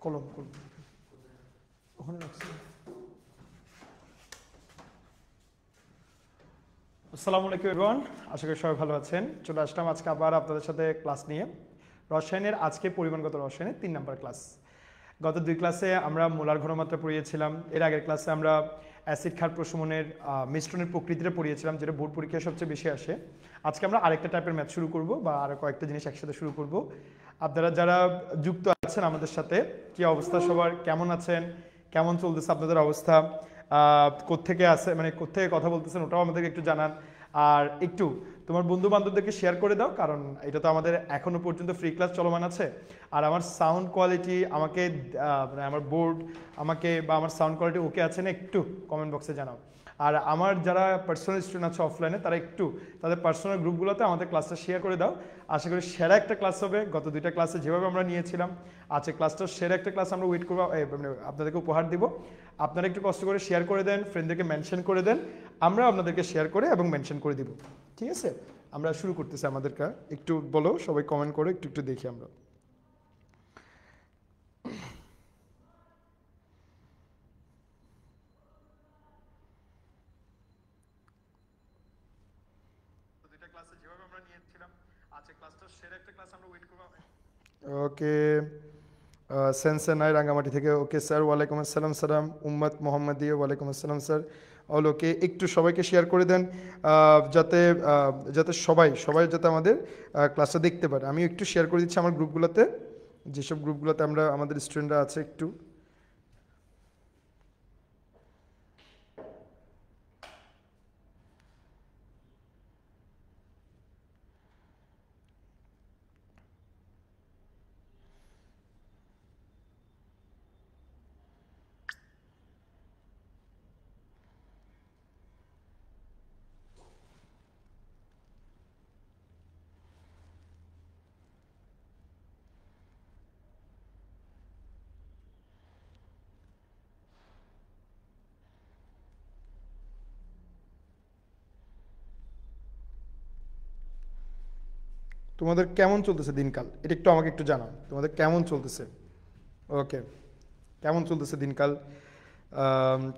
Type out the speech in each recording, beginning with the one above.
কলম কলম ওখানে রাখছি। আসসালামু আলাইকুম এভরিওয়ান, আশা করি সবাই ভালো আছেন। চলে আসলাম আজকে আবার আপনাদের সাথে ক্লাস নিয়ে। রসায়নের আজকে পরিমাণগত রসায়নের 3 নম্বর ক্লাস। গত 2 ক্লাসে আমরা মোলার ঘনমাত্রা পড়িয়েছিলাম। এর আগের ক্লাসে আমরা অ্যাসিড ক্ষার প্রশমনের মিশ্রণের প্রকৃতিটা পড়িয়েছিলাম, যেটা বোর্ড পরীক্ষায় সবচেয়ে বেশি আসে। আজকে আমরা আরেকটা টাইপের ম্যাথ শুরু করব, বা আরও কয়েকটা জিনিস একসাথে শুরু করব। আপনারা যারা যুক্ত আছেন আমাদের সাথে, কি অবস্থা সবার, কেমন আছেন, কেমন চলতেছে আপনাদের অবস্থা, কোত্থেকে আছে, মানে কোত্থেকে কথা বলতেছেন ওটাও আমাদেরকে একটু জানান। আর একটু তোমার বন্ধু বান্ধবদেরকে শেয়ার করে দাও, কারণ এটা তো আমাদের এখনো পর্যন্ত ফ্রি ক্লাস চলমান আছে। আর আমার সাউন্ড কোয়ালিটি আমাকে মানে আমার বোর্ড আমাকে বা আমার সাউন্ড কোয়ালিটি ওকে আছে না, একটু কমেন্ট বক্সে জানাও। আর আমার যারা পার্সোনাল স্টুডেন্ট আছে অফলাইনে, তারা একটু তাদের পার্সোনাল গ্রুপগুলোতে আমাদের ক্লাসটা শেয়ার করে দাও। আশা করি সেরা একটা ক্লাস হবে। গত 2টা ক্লাসে যেভাবে আমরা নিয়েছিলাম, আজকে ক্লাসটা সেরা একটা ক্লাস আমরা ওয়েট করবো, মানে আপনাদেরকে উপহার দিব। আপনারা একটু কষ্ট করে শেয়ার করে দেন, ফ্রেন্ডদেরকে মেনশন করে দেন, আমরা আপনাদেরকে শেয়ার করে এবং মেনশন করে দিব। ঠিক আছে, আমরা শুরু করতেছি আমাদেরকে। একটু বলো সবাই, কমেন্ট করে একটু একটু দেখি আমরা। ওকে, সেন্সানাই রাঙ্গামাটি থেকে, ওকে স্যার, ওয়ালাইকুম আসসালাম সালাম। উম্মত মোহাম্মদিয়া, ওয়ালাইকুম আসসালাম স্যার। অল ওকে, একটু সবাইকে শেয়ার করে দেন, যাতে যাতে সবাই সবাই যাতে আমাদের ক্লাসটা দেখতে পারে। আমি একটু শেয়ার করে দিচ্ছি আমার গ্রুপগুলোতে, যেসব গ্রুপগুলোতে আমরা আমাদের স্টুডেন্টরা আছে একটু। তোমাদের কেমন চলতেছে দিনকাল, এটা একটু আমাকে একটু জানাও, তোমাদের কেমন চলতেছে। ওকে, কেমন চলতেছে দিনকাল,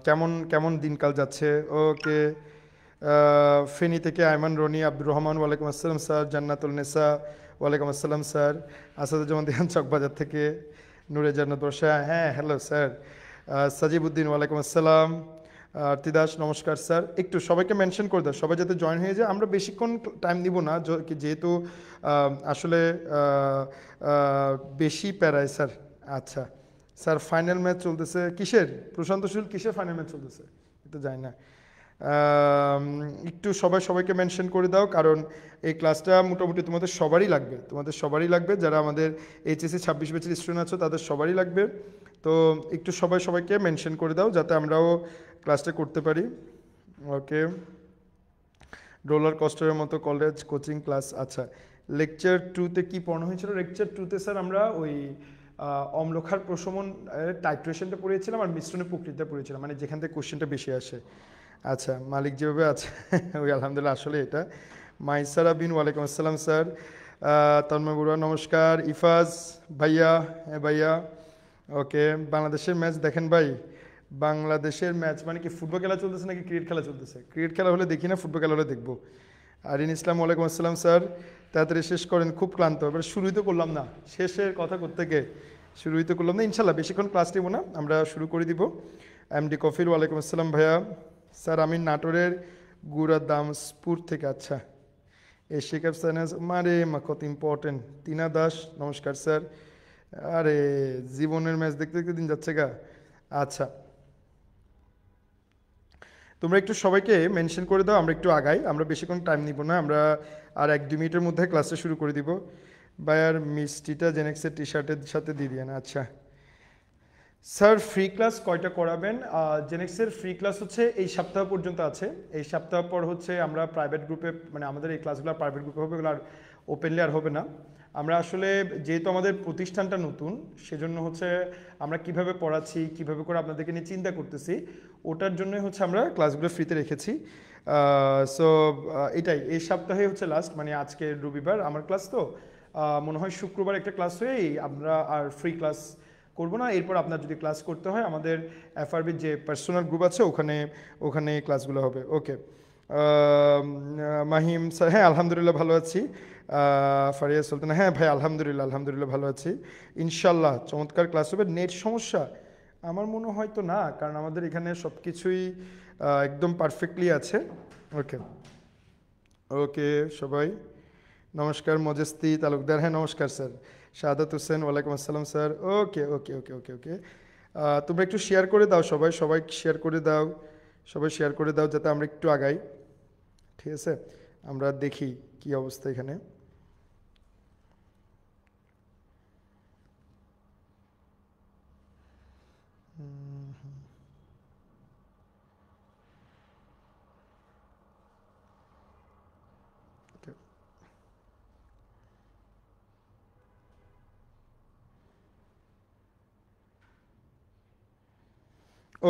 কেমন কেমন দিনকাল যাচ্ছে। ওকে, ফেনী থেকে আয়মান রনি, আব্দুর রহমান, ওয়ালাইকুম আসসালাম স্যার। জান্নাতুল নেসা, ওয়ালাইকুম আসসালাম স্যার। আসাদুজ্জামান দিহান চকবাজার থেকে, নূরে জান্নাত বর্ষা, হ্যাঁ হ্যালো স্যার। সাজিবউদ্দিন, ওয়ালাইকুম আসসালাম। আরতি দাস, নমস্কার স্যার। একটু সবাইকে মেনশন করে দাও, সবাই যাতে জয়েন হয়ে যায়। আমরা বেশিক্ষণ টাইম নিব না, যেহেতু আসলে বেশি প্যারায় স্যার। আচ্ছা স্যার, ফাইনাল ম্যাচ চলতেছে কিসের, প্রশান্তশীল কিসের ফাইনাল ম্যাচ চলতেছে এটা জানি না। একটু সবাই সবাইকে মেনশন করে দাও, কারণ এই ক্লাসটা মোটামুটি তোমাদের সবারই লাগবে, তোমাদের সবারই লাগবে। যারা আমাদের এইচএসসি 26 ব্যাচের স্টুডেন্ট আছো তাদের সবারই লাগবে। তো একটু সবাই সবাইকে মেনশন করে দাও, যাতে আমরাও ক্লাসটা করতে পারি। ওকে, রোলার কোস্টারের মতো কলেজ কোচিং ক্লাস। আচ্ছা, লেকচার 2তে কি পড়ানো হয়েছিল? লেকচার 2তে স্যার আমরা ওই অম্লক্ষার প্রশমন টাইট্রেশনটা পড়িয়েছিলাম, আর মিশ্রণের প্রকৃতিটা পড়িয়েছিলাম, মানে যেখান থেকে কোশ্চেনটা বেশি আসে। আচ্ছা, মালিক যেভাবে আছে ওই আলহামদুলিল্লাহ, আসলে এটা। মাইসারা বিন, ওয়ালাইকুম আসসালাম স্যার। তন্ময় বড়ুয়া, নমস্কার। ইফাজ ভাইয়া, হ্যাঁ ভাইয়া। ওকে, বাংলাদেশের ম্যাচ দেখেন ভাই? বাংলাদেশের ম্যাচ মানে কি, ফুটবল খেলা চলতেছে নাকি ক্রিকেট খেলা চলতেছে? ক্রিকেট খেলা হলে দেখি না, ফুটবল খেলা হলে দেখবো। আরিন ইসলাম, ওয়ালাইকুম আসসালাম স্যার। তাড়াতাড়ি শেষ করেন, খুব ক্লান্ত। এবার শুরুই তো করলাম না, শেষের কথা কোত্থেকে, শুরুই তো করলাম না। ইনশাল্লাহ বেশিক্ষণ ক্লাস নেব না, আমরা শুরু করে দিব। এমডি কফিল, ওয়ালাইকুম আসসালাম ভাইয়া। স্যার আমি নাটোরের গুড়াদামসপুর থেকে। আচ্ছা, এশিক অফ সাইন্স, মারে মা কত ইম্পর্টেন্ট। টিনা দাস, নমস্কার স্যার। আরে জীবনের ম্যাচ দেখতে দেখতে দিন যাচ্ছে গা। আচ্ছা, তোমরা একটু সবাইকে মেনশন করে দাও, আমরা একটু আগাই, আমরা বেশিক্ষণ টাইম নিব না, আমরা আর 1-2 মিনিটের মধ্যে ক্লাসটা শুরু করে দিব। ভাইয়ার মিষ্টিটা জেনেক্সের টি শার্টের সাথে দিয়ে দিয়েন। আচ্ছা স্যার, ফ্রি ক্লাস কয়টা করাবেন? জেনেক্সের ফ্রি ক্লাস হচ্ছে এই সপ্তাহ পর্যন্ত আছে। এই সপ্তাহ পর হচ্ছে আমরা প্রাইভেট গ্রুপে, মানে আমাদের এই ক্লাসগুলো প্রাইভেট গ্রুপে হবে, এগুলো আর ওপেনলি আর হবে না। আমরা আসলে যেহেতু আমাদের প্রতিষ্ঠানটা নতুন, সেজন্য হচ্ছে আমরা কিভাবে পড়াচ্ছি, কিভাবে করে আপনাদেরকে নিয়ে চিন্তা করতেছি, ওটার জন্যই হচ্ছে আমরা ক্লাসগুলো ফ্রিতে রেখেছি। সো এটাই, এই সপ্তাহে হচ্ছে লাস্ট, মানে আজকে রবিবার আমার ক্লাস, তো মনে হয় শুক্রবার একটা ক্লাস হয়েই আমরা আর ফ্রি ক্লাস করবো না। এরপর আপনার যদি ক্লাস করতে হয় আমাদের এফআরবির যে পার্সোনাল গ্রুপ আছে ওখানে ওখানে ক্লাসগুলো হবে। ওকে, মাহিম স্যার, হ্যাঁ আলহামদুলিল্লাহ ভালো আছি। ফারিয়া সুলতানা, হ্যাঁ ভাই আলহামদুলিল্লাহ আলহামদুলিল্লাহ ভালো আছি। ইনশাল্লাহ চমৎকার ক্লাস হবে। নেট সমস্যা আমার মনে হয় তো না, কারণ আমাদের এখানে সব কিছুই একদম পারফেক্টলি আছে। ওকে ওকে সবাই নমস্কার। মজেস্তি তালুকদার, হ্যাঁ নমস্কার স্যার। শাহাদাত হোসেন, ওয়ালাইকুম আসসালাম স্যার। ওকে ওকে ওকে ওকে ওকে তোমরা একটু শেয়ার করে দাও, সবাই সবাই শেয়ার করে দাও, সবাই শেয়ার করে দাও যাতে আমরা একটু আগাই। ঠিক আছে, আমরা দেখি কি অবস্থা এখানে।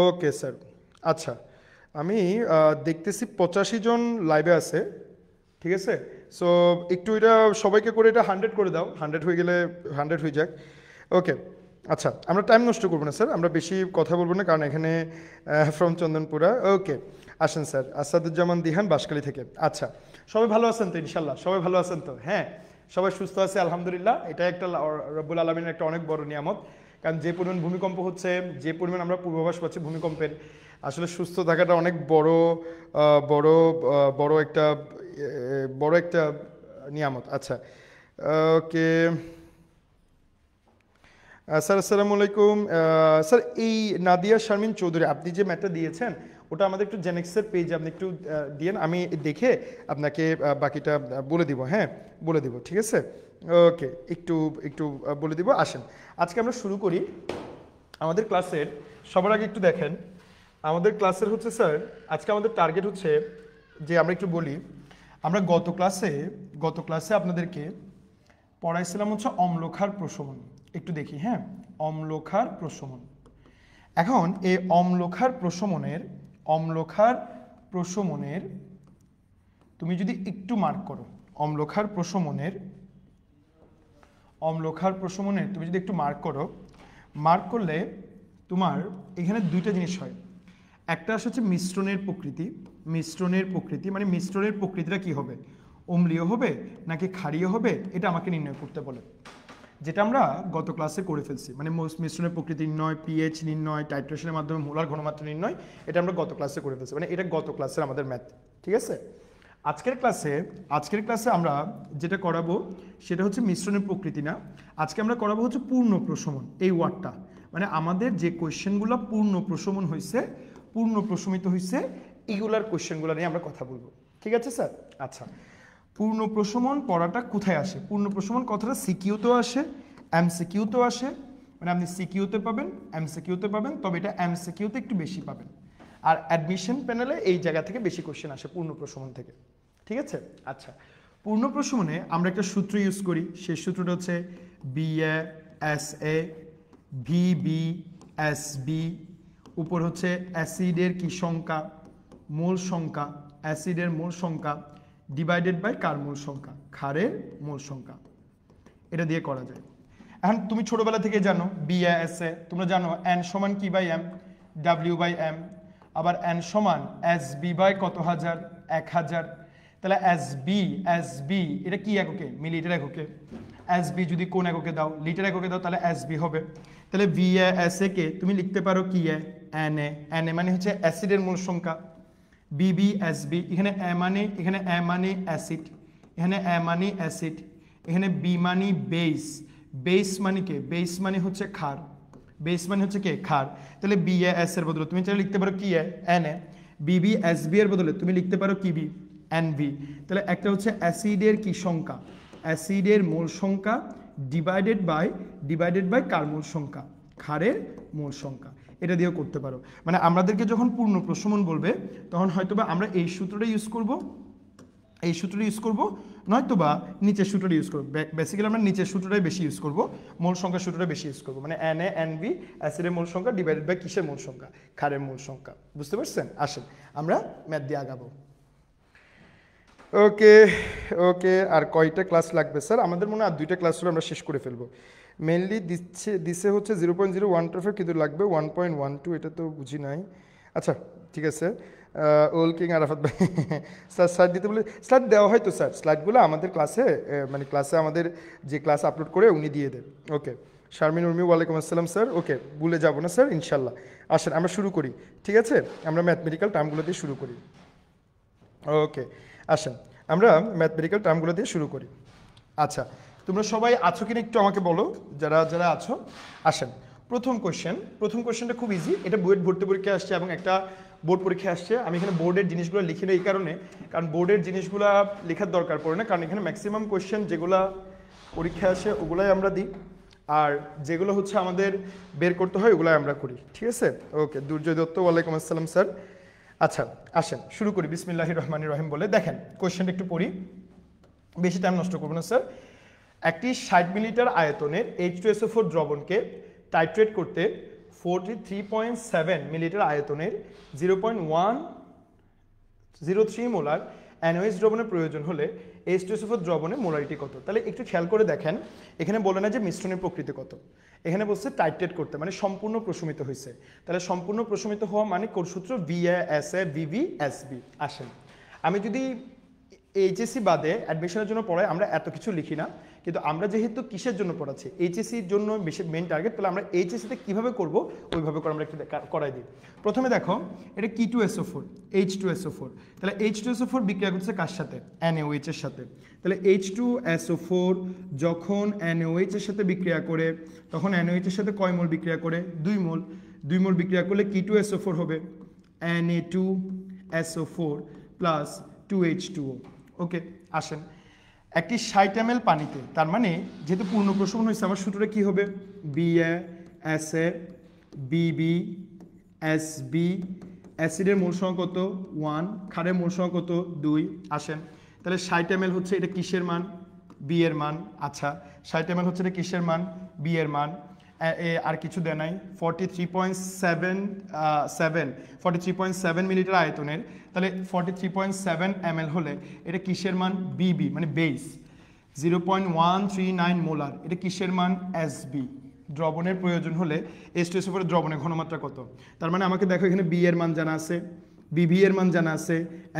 ওকে স্যার, আচ্ছা আমি দেখতেছি 85 জন লাইভে আছে। ঠিক আছে, সো একটু এটা সবাইকে করে এটা 100 করে দাও, 100 হয়ে গেলে 100 হয়ে যাক। ওকে আচ্ছা, আমরা টাইম নষ্ট করবো না স্যার, আমরা বেশি কথা বলবো না, কারণ এখানে ফ্রম চন্দনপুরা। ওকে আসেন স্যার। আসাদুজ্জামান দিহান বাঁশখালী থেকে। আচ্ছা সবাই ভালো আছেন তো? ইনশাল্লাহ সবাই ভালো আছেন তো? হ্যাঁ সবাই সুস্থ আছে আলহামদুলিল্লাহ। এটা একটা রব্বুল আলমিনের একটা অনেক বড় নিয়ামত, কারণ যে পরিমাণ ভূমিকম্প হচ্ছে, যে পরিমাণ আমরা পূর্বাভাস পাচ্ছি ভূমিকম্পের, আসলে সুস্থ থাকাটা অনেক বড় বড় একটা বড় একটা নিয়ামত। আচ্ছা ওকে স্যার আসসালামু আলাইকুম। স্যার এই নাদিয়া শারমিন চৌধুরী আপনি যে ম্যাটটা দিয়েছেন ওটা আমাদের একটু জেনেক্সের পেজে আপনি একটু দিয়েন, আমি দেখে আপনাকে বাকিটা বলে দিব। হ্যাঁ বলে দিব, ঠিক আছে। ওকে একটু একটু বলে দিব। আসেন আজকে আমরা শুরু করি আমাদের ক্লাসের। সবার আগে একটু দেখেন আমাদের ক্লাসের হচ্ছে স্যার, আজকে আমাদের টার্গেট হচ্ছে যে আমরা একটু বলি, আমরা গত ক্লাসে আপনাদেরকে পড়াইছিলাম হচ্ছে অম্লক্ষার প্রশমন। একটু দেখি, হ্যাঁ অম্লক্ষার প্রশমন। এখন এই অম্লক্ষার প্রশমনের তুমি যদি একটু মার্ক করো, অম্লক্ষার প্রশমনের তুমি যদি একটু মার্ক করলে তোমার এখানে দুইটা জিনিস হয়। একটা হচ্ছে মিশ্রণের প্রকৃতি মানে মিশ্রণের প্রকৃতিটা কি হবে, অম্লীয় হবে নাকি ক্ষারীয় হবে, এটা আমাকে নির্ণয় করতে বলে, যেটা আমরা গত ক্লাসে করে ফেলছি। মানে মিশ্রণের প্রকৃতি নির্ণয়, পিএইচ নির্ণয়, টাইট্রেশনের মাধ্যমে মোলার ঘনমাত্রা নির্ণয়, এটা আমরা গত ক্লাসে করে ফেলছি। মানে এটা গত ক্লাসের আমাদের ম্যাথ। ঠিক আছে, আজকের ক্লাসে আমরা যেটা করাবো সেটা হচ্ছে মিশ্রণের প্রকৃতি না, আজকে আমরা করাবো হচ্ছে পূর্ণ প্রশমন। এই ওয়ার্ডটা মানে আমাদের যে কোয়েশ্চেনগুলো পূর্ণ প্রশমিত হয়েছে এইগুলার কোয়েশ্চেনগুলো নিয়ে আমরা কথা বলবো। ঠিক আছে স্যার? আচ্ছা, পূর্ণ প্রশমন পড়াটা কোথায় আসে? পূর্ণ প্রশমন কথাটা সিকিউতেও আসে, এমসিকিউতেও আসে। মানে আপনি সিকিউতে পাবেন, এমসিকিউতে পাবেন, তবে এটা এমসিকিউতে একটু বেশি পাবেন। আর অ্যাডমিশন প্যানেলে এই জায়গা থেকে বেশি কোশ্চেন আসে পূর্ণ প্রশমন থেকে। ঠিক আছে, আচ্ছা পূর্ণ প্রশমনে আমরা একটা সূত্র ইউজ করি, সেই সূত্রটা হচ্ছে BA/SA VB/SB, উপর হচ্ছে অ্যাসিডের কি সংখ্যা, মোল সংখ্যা, অ্যাসিডের মোল সংখ্যা ডিভাইডেড বাই কার মোল সংখ্যা, ক্ষারের মোল সংখ্যা। এটা দিয়ে করা যায়। এখন তুমি ছোটবেলা থেকে জানো BA/SA, তোমরা জানো N সমান কি by M, W by M, আবার N সমান SB বাই কত হাজার, 1000। তাহলে SB এটা কি এককে, মিলিলিটার এককে। SB যদি কোন এককে দাও, লিটার এককে দাও, তাহলে SB হবে। তাহলে BA/SA কে তুমি লিখতে পারো কি Na মানে হচ্ছে অ্যাসিডের মোল সংখ্যা। BB/SB এখানে A মানে অ্যাসিড, এখানে A মানে অ্যাসিড, এখানে B মানে বেস মানে কে, বেস মানে হচ্ছে ক্ষার, ক্ষার। তাহলে BA/SA এর বদলে তুমি চাইলে লিখতে পারো কি Na। BB/SB এর বদলে তুমি লিখতে পারো কি NB। তাহলে একটা হচ্ছে অ্যাসিডের কি সংখ্যা, অ্যাসিডের মোল সংখ্যা ডিভাইডেড বাই কার মোল সংখ্যা, ক্ষারের মোল সংখ্যা। এটা দিয়েও করতে পারো। মানে আমাদেরকে যখন পূর্ণ প্রশমন বলবে তখন হয়তোবা আমরা এই সূত্রটা ইউজ করব, নয়তোবা নিচের সূত্রটা ইউজ করবো। বেসিক্যালি আমরা নিচের সূত্রটাই বেশি ইউজ করব, মোল সংখ্যার সূত্রটা বেশি ইউজ করবো। মানে Na NB অ্যাসিডের মোল সংখ্যা ডিভাইডেড বাই কিসের মোল সংখ্যা, ক্ষারের মোল সংখ্যা। বুঝতে পারছেন? আসেন আমরা ম্যাথ দিয়ে আগাবো। ওকে আর কয়টা ক্লাস লাগবে স্যার? আমাদের মনে হয় আর 2টা ক্লাস হলে আমরা শেষ করে ফেলবো। মেনলি দিচ্ছে হচ্ছে 0.015, কিন্তু লাগবে 1.12, এটা তো বুঝি নাই। আচ্ছা ঠিক আছে। ওল কিং আরাফাত ভাই স্যার স্লাইড দিতে বলে, স্লাইড দেওয়া হয় তো স্যার, স্লাইডগুলো আমাদের ক্লাসে মানে ক্লাসে আমাদের যে ক্লাস আপলোড করে উনি দিয়ে দেন। ওকে শারমিন উর্মি, ওয়ালাইকুম আসসালাম স্যার। ওকে ভুলে যাবো না স্যার ইনশাল্লাহ। আসেন আমরা শুরু করি, ঠিক আছে? আমরা ম্যাথমেটিক্যাল টার্মগুলো দিয়ে শুরু করি। ওকে আসেন আমরা ম্যাথমেটিক্যাল টার্মগুলো দিয়ে শুরু করি। আচ্ছা তোমরা সবাই আছো কিনা একটু আমাকে বলো, যারা যারা আছো। আসেন প্রথম কোশ্চেনটা খুব ইজি, এটা বুয়েট ভর্তি পরীক্ষা আসছে এবং একটা বোর্ড পরীক্ষা আসছে। আমি এখানে বোর্ডের জিনিসগুলো লিখি না এই কারণে, কারণ বোর্ডের জিনিসগুলো লেখার দরকার পড়ে না, কারণ এখানে ম্যাক্সিমাম কোশ্চেন যেগুলো পরীক্ষা আসে ওগুলাই আমরা দিই, আর যেগুলো হচ্ছে আমাদের বের করতে হয় ওগুলাই আমরা করি, ঠিক আছে? ওকে দুর্জয় দত্ত, ওয়ালাইকুম আসসালাম স্যার। আচ্ছা আসেন শুরু করি বিসমিল্লাহির রহমানির রহিম বলে। দেখেন কোশ্চেনটা একটু পড়ি, বেশি টাইম নষ্ট করবো না স্যার। একটি 60 মিলিলিটার আয়তনের H2SO4 দ্রবণকে টাইট্রেট করতে 43.7 মিলিলিটার আয়তনের 0.103 মোলার NaOH দ্রবণের প্রয়োজন হলে H2SO4 দ্রবণের মোলারিটি কত? তাহলে একটু খেয়াল করে দেখেন, এখানে বলে না যে মিশ্রণের প্রকৃতি কত, এখানে বলছে টাইট্রেট করতে, মানে সম্পূর্ণ প্রশমিত হয়েছে। তাহলে সম্পূর্ণ প্রশমিত হওয়া মানে কোন সূত্র? VA VB SB। আসেন আমি যদি এইচএসসি বাদে অ্যাডমিশনের জন্য পড়াই আমরা এত কিছু লিখি না, কিন্তু আমরা যেহেতু কিসের জন্য পড়াচ্ছি, এইচএসসির জন্য বেশি মেন টার্গেট, তাহলে আমরা এইচএসসিতে কীভাবে করবো ওইভাবে করে আমরা একটু করাই দিই। প্রথমে দেখো এটা K2SO4 H2SO4, তাহলে H2SO4 বিক্রিয়া করছে কার সাথে? NaOH এর সাথে। তাহলে H2SO4 যখন NaOH এর সাথে বিক্রিয়া করে তখন NaOH এর সাথে কয় মোল বিক্রিয়া করে? 2 মোল। 2 মোল বিক্রিয়া করলে K2SO4 হবে Na2SO4 প্লাস 2H2O। ওকে আসেন একটি 60 ml পানিতে, তার মানে যেহেতু পূর্ণ প্রশমন হয়েছে আমার সূত্রটা কি হবে? BA BB SB। অ্যাসিডের মোল সংখ্যা কত? 1। ক্ষারের মোল সংখ্যা কত? 2। আসেন তাহলে 60 ml হচ্ছে এটা কিসের মান? B এর মান। আচ্ছা 60 ml হচ্ছে এটা কিসের মান? B এর মান। আর কিছু দেয় নাই। 43.7 মিলিলিটার আয়তনের, তাহলে 43.7 ml হলে এটা কিসের মান? BB মানে বেস। 0.139 মোলার, এটা কিসের মান? SB। দ্রবণের প্রয়োজন হলে H2SO4 দ্রবণের ঘনমাত্রা কত? তার মানে আমাকে দেখো এখানে B এর মান জানা আছে, BB এর মান জানা আছে,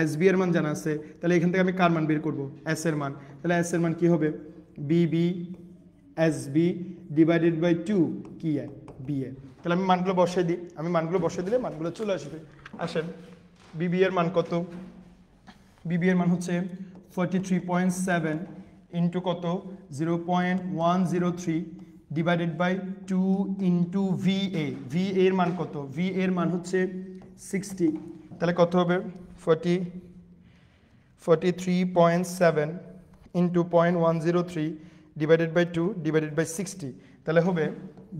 SB এর মান জানা আছে, তাহলে এখান থেকে আমি কার মান বের করব? S এর মান। তাহলে S এর মান কি হবে? BB SB ডিভাইডেড বাই 2 কি BA। তাহলে আমি মানগুলো বসাই দিই, দিলে মানগুলো চলে আসবে। আসেন BB এর মান কত? BB এর মান হচ্ছে 43.7 ইন্টু কত? 0.103 divided by 2 into VA। VA এর মান কত? VA এর মান হচ্ছে 60, তাহলে কত হবে? 43.7 into 0.103 divided by 2 divided by 60, তাহলে হবে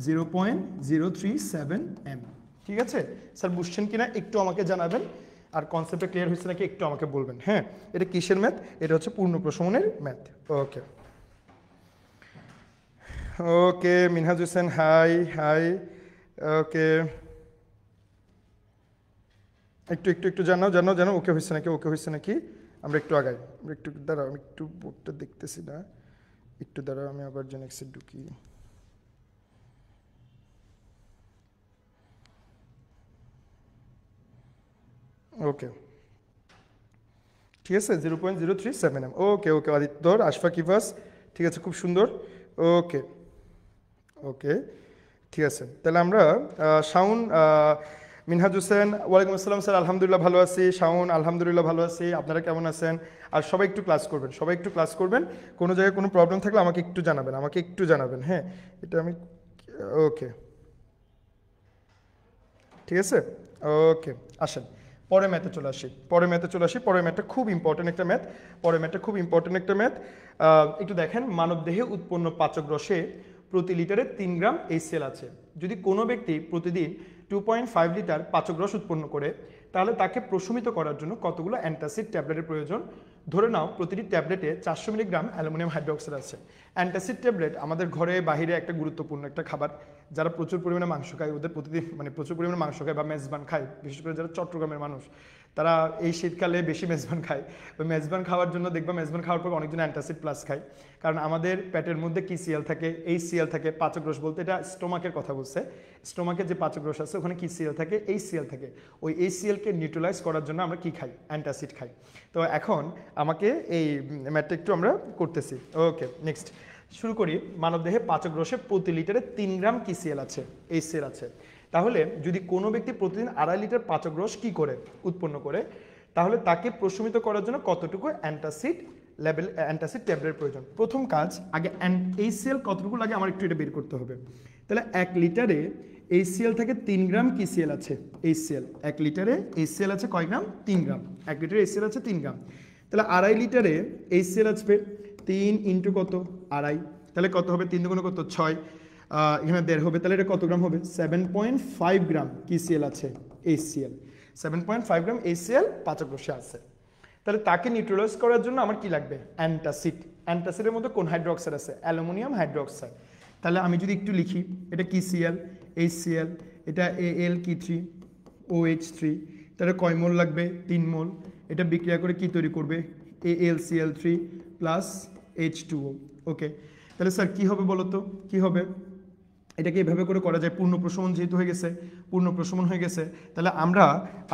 0.037 m। ঠিক আছে স্যার, বুঝছেন কিনা একটু আমাকে জানাবেন, আর কনসেপ্টটা ক্লিয়ার হয়েছে নাকি একটু আমাকে বলবেন। হ্যাঁ এটা কিসের ম্যাথ? এটা হচ্ছে পূর্ণ প্রশমনের ম্যাথ। ওকে ওকে মিনহাজ হোসেন হাই হাই। ওকে একটু জানাও ওকে হয়েছে নাকি। আমরা একটু আগাই, আমরা একটু দাঁড়াও, আমি একটু বোর্ডটা দেখতেছি না, একটু দাঁড়াও, আমি আবার জেনেক্সে ঢুকি। ওকে ঠিক আছে 0.037 m। ওকে আদিত্যর আশফাক ইভাস, ঠিক আছে খুব সুন্দর। ওকে ঠিক আছে, তাহলে আমরা শাওন মিনহাজ হোসেন, ওয়ালাইকুম আসসালাম স্যার, আলহামদুলিল্লাহ ভালো আছি। শাওন আলহামদুলিল্লাহ ভালো আছি, আপনারা কেমন আছেন? আর সবাই একটু ক্লাস করবেন, কোনো জায়গায় কোনো প্রবলেম থাকলে আমাকে একটু জানাবেন। হ্যাঁ এটা আমি ওকে ঠিক আছে। ওকে আসেন পরের ম্যাথে চলে আসি। পরের ম্যাথটা খুব ইম্পর্টেন্ট একটা ম্যাথ। একটু দেখেন, মানবদেহে উৎপন্ন পাচক রসে প্রতি লিটারে 3 গ্রাম HCl আছে। যদি কোনো ব্যক্তি প্রতিদিন 2.5 লিটার পাচক রস উৎপন্ন করে, তাহলে তাকে প্রশমিত করার জন্য কতগুলো অ্যান্টাসিড ট্যাবলেটের প্রয়োজন? ধরে নাও প্রতিটি ট্যাবলেটে 400 মিলিগ্রাম অ্যালুমিনিয়াম হাইড্রোক্সাইড আছে। অ্যান্টাসিড ট্যাবলেট আমাদের ঘরে বাহিরে একটা গুরুত্বপূর্ণ একটা খাবার। যারা প্রচুর পরিমাণে মাংস খায়, ওদের প্রতিদিন মানে প্রচুর পরিমাণে মাংস খায় বা মেজবান খায়, বিশেষ করে যারা চট্টগ্রামের মানুষ, তারা এই শীতকালে বেশি মেজবান খায়। ওই মেজবান খাওয়ার জন্য দেখবা মেজবান খাওয়ার পর অনেকজন অ্যান্টাসিড প্লাস খায়, কারণ আমাদের পেটের মধ্যে কি সিএল থাকে, এই সিএল থাকে, পাচক রস বলতে এটা স্টোমাকের কথা বলছে, স্টোমাকের যে পাচক রস আছে ওখানে কি সিএল থাকে, এই সিএল থাকে। ওই এই সিএলকে নিউট্রালাইজ করার জন্য আমরা কি খাই, অ্যান্টাসিড খাই। তো এখন আমাকে এই ম্যাথটা একটু আমরা করতেছি। ওকে, নেক্সট শুরু করি। মানবদেহে পাচক রসে প্রতি লিটারে 3 গ্রাম কি সিএল আছে, এই সিএল আছে। তাহলে যদি কোনো ব্যক্তি প্রতিদিন 2.5 লিটার পাচক রস কি করে, উৎপন্ন করে, তাহলে তাকে প্রশমিত করার জন্য কতটুকু অ্যান্টাসিড লেভেল, অ্যান্টাসিড ট্যাবলেট প্রয়োজন। প্রথম কাজ, আগে এইচসিএল কতটুকু লাগে আমার একটু এটা বের করতে হবে। তাহলে 1 লিটারে এইচসিএল থেকে 3 গ্রাম কি সিএল আছে, এইচসিএল। 1 লিটারে এইচসিএল আছে কয় গ্রাম, 3 গ্রাম। 1 লিটারে এইচসিএল আছে 3 গ্রাম। তাহলে 2.5 লিটারে এইচসিএল আসবে 3 ইন্টু কত, 2.5, তাহলে কত হবে, 3 দুগুণে কত, 6, এখানে 1.5 হবে, তাহলে এটা কত গ্রাম হবে, 7.5 গ্রাম কি সিএল আছে, এইচসিএল। 7.5 গ্রাম এইচসিএল পাচক রসে আছে। তাহলে তাকে নিউট্রালাইজ করার জন্য আমার কি লাগবে, অ্যান্টাসিড। অ্যান্টাসিডের মধ্যে কোন হাইড্রোক্সাইড আছে, অ্যালুমিনিয়াম হাইড্রোক্সাইড। তাহলে আমি যদি একটু লিখি, এটা কি সিএল, এইচসিএল, এটা এএল কি 3 OH3, তাহলে কয় মোল লাগবে, 3 মোল। এটা বিক্রিয়া করে কি তৈরি করবে, AlCl3 প্লাস H2O। ওকে, তাহলে স্যার কি হবে বলো তো, কি হবে, এটাকে এভাবে করে করা যায়, পূর্ণ প্রশমন যেহেতু হয়ে গেছে, পূর্ণ প্রশমন হয়ে গেছে, তাহলে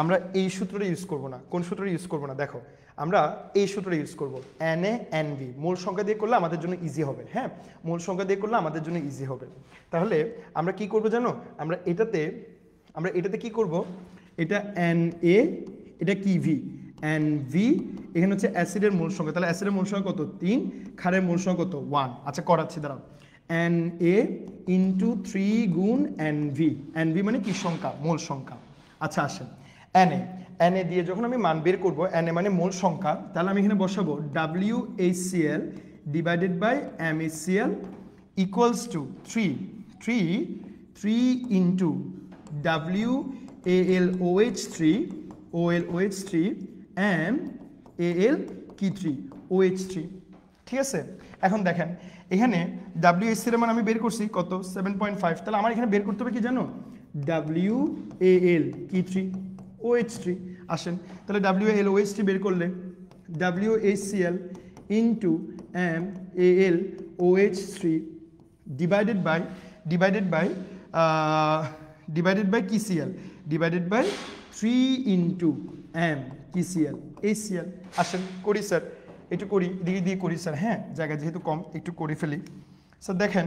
আমরা এই সূত্রটা ইউজ করব না। কোন সূত্রটা ইউজ করব না, দেখো আমরা এই সূত্রটা ইউজ করব, NaNV, মূল সংখ্যা দিয়ে করলে আমাদের জন্য ইজি হবে। হ্যাঁ, মূল সংখ্যা দিয়ে করলে আমাদের জন্য ইজি হবে। তাহলে আমরা কি করব জানো, আমরা এটাতে কি করব, এটা Na, এটা কি V, NV, এখানে হচ্ছে অ্যাসিডের মূল সংখ্যা, তাহলে অ্যাসিডের মূল সংখ্যা কত, 3, ক্ষারের মূল সংখ্যা কত, 1। আচ্ছা করাচ্ছি, দাঁড়াও। Na ইন্টু 3 গুণ NV, NV মানে কি সংখ্যা, মূল সংখ্যা। আচ্ছা আসেন, Na দিয়ে যখন আমি মান বের করবো, Na মানে মূল সংখ্যা, তাহলে আমি এখানে বসাবো WHCl divided by MHCl equals to 3 into WALOH3 and Al-3 OH3। ঠিক আছে, এখন দেখেন এখানে WHCl এর মান আমি বের করছি কত, 7.5, তাহলে আমার এখানে বের করতে হবে কি জানো, WAL-3 OH3। আসেন, তাহলে WALOH3 বের করলে WHCl into MALOH3 divided by KCl divided by 3 into KCl HCl। আসেন করি স্যার, একটু করি, দিকে দিয়ে করি স্যার। হ্যাঁ, জায়গা যেহেতু কম একটু করে ফেলি স্যার। দেখেন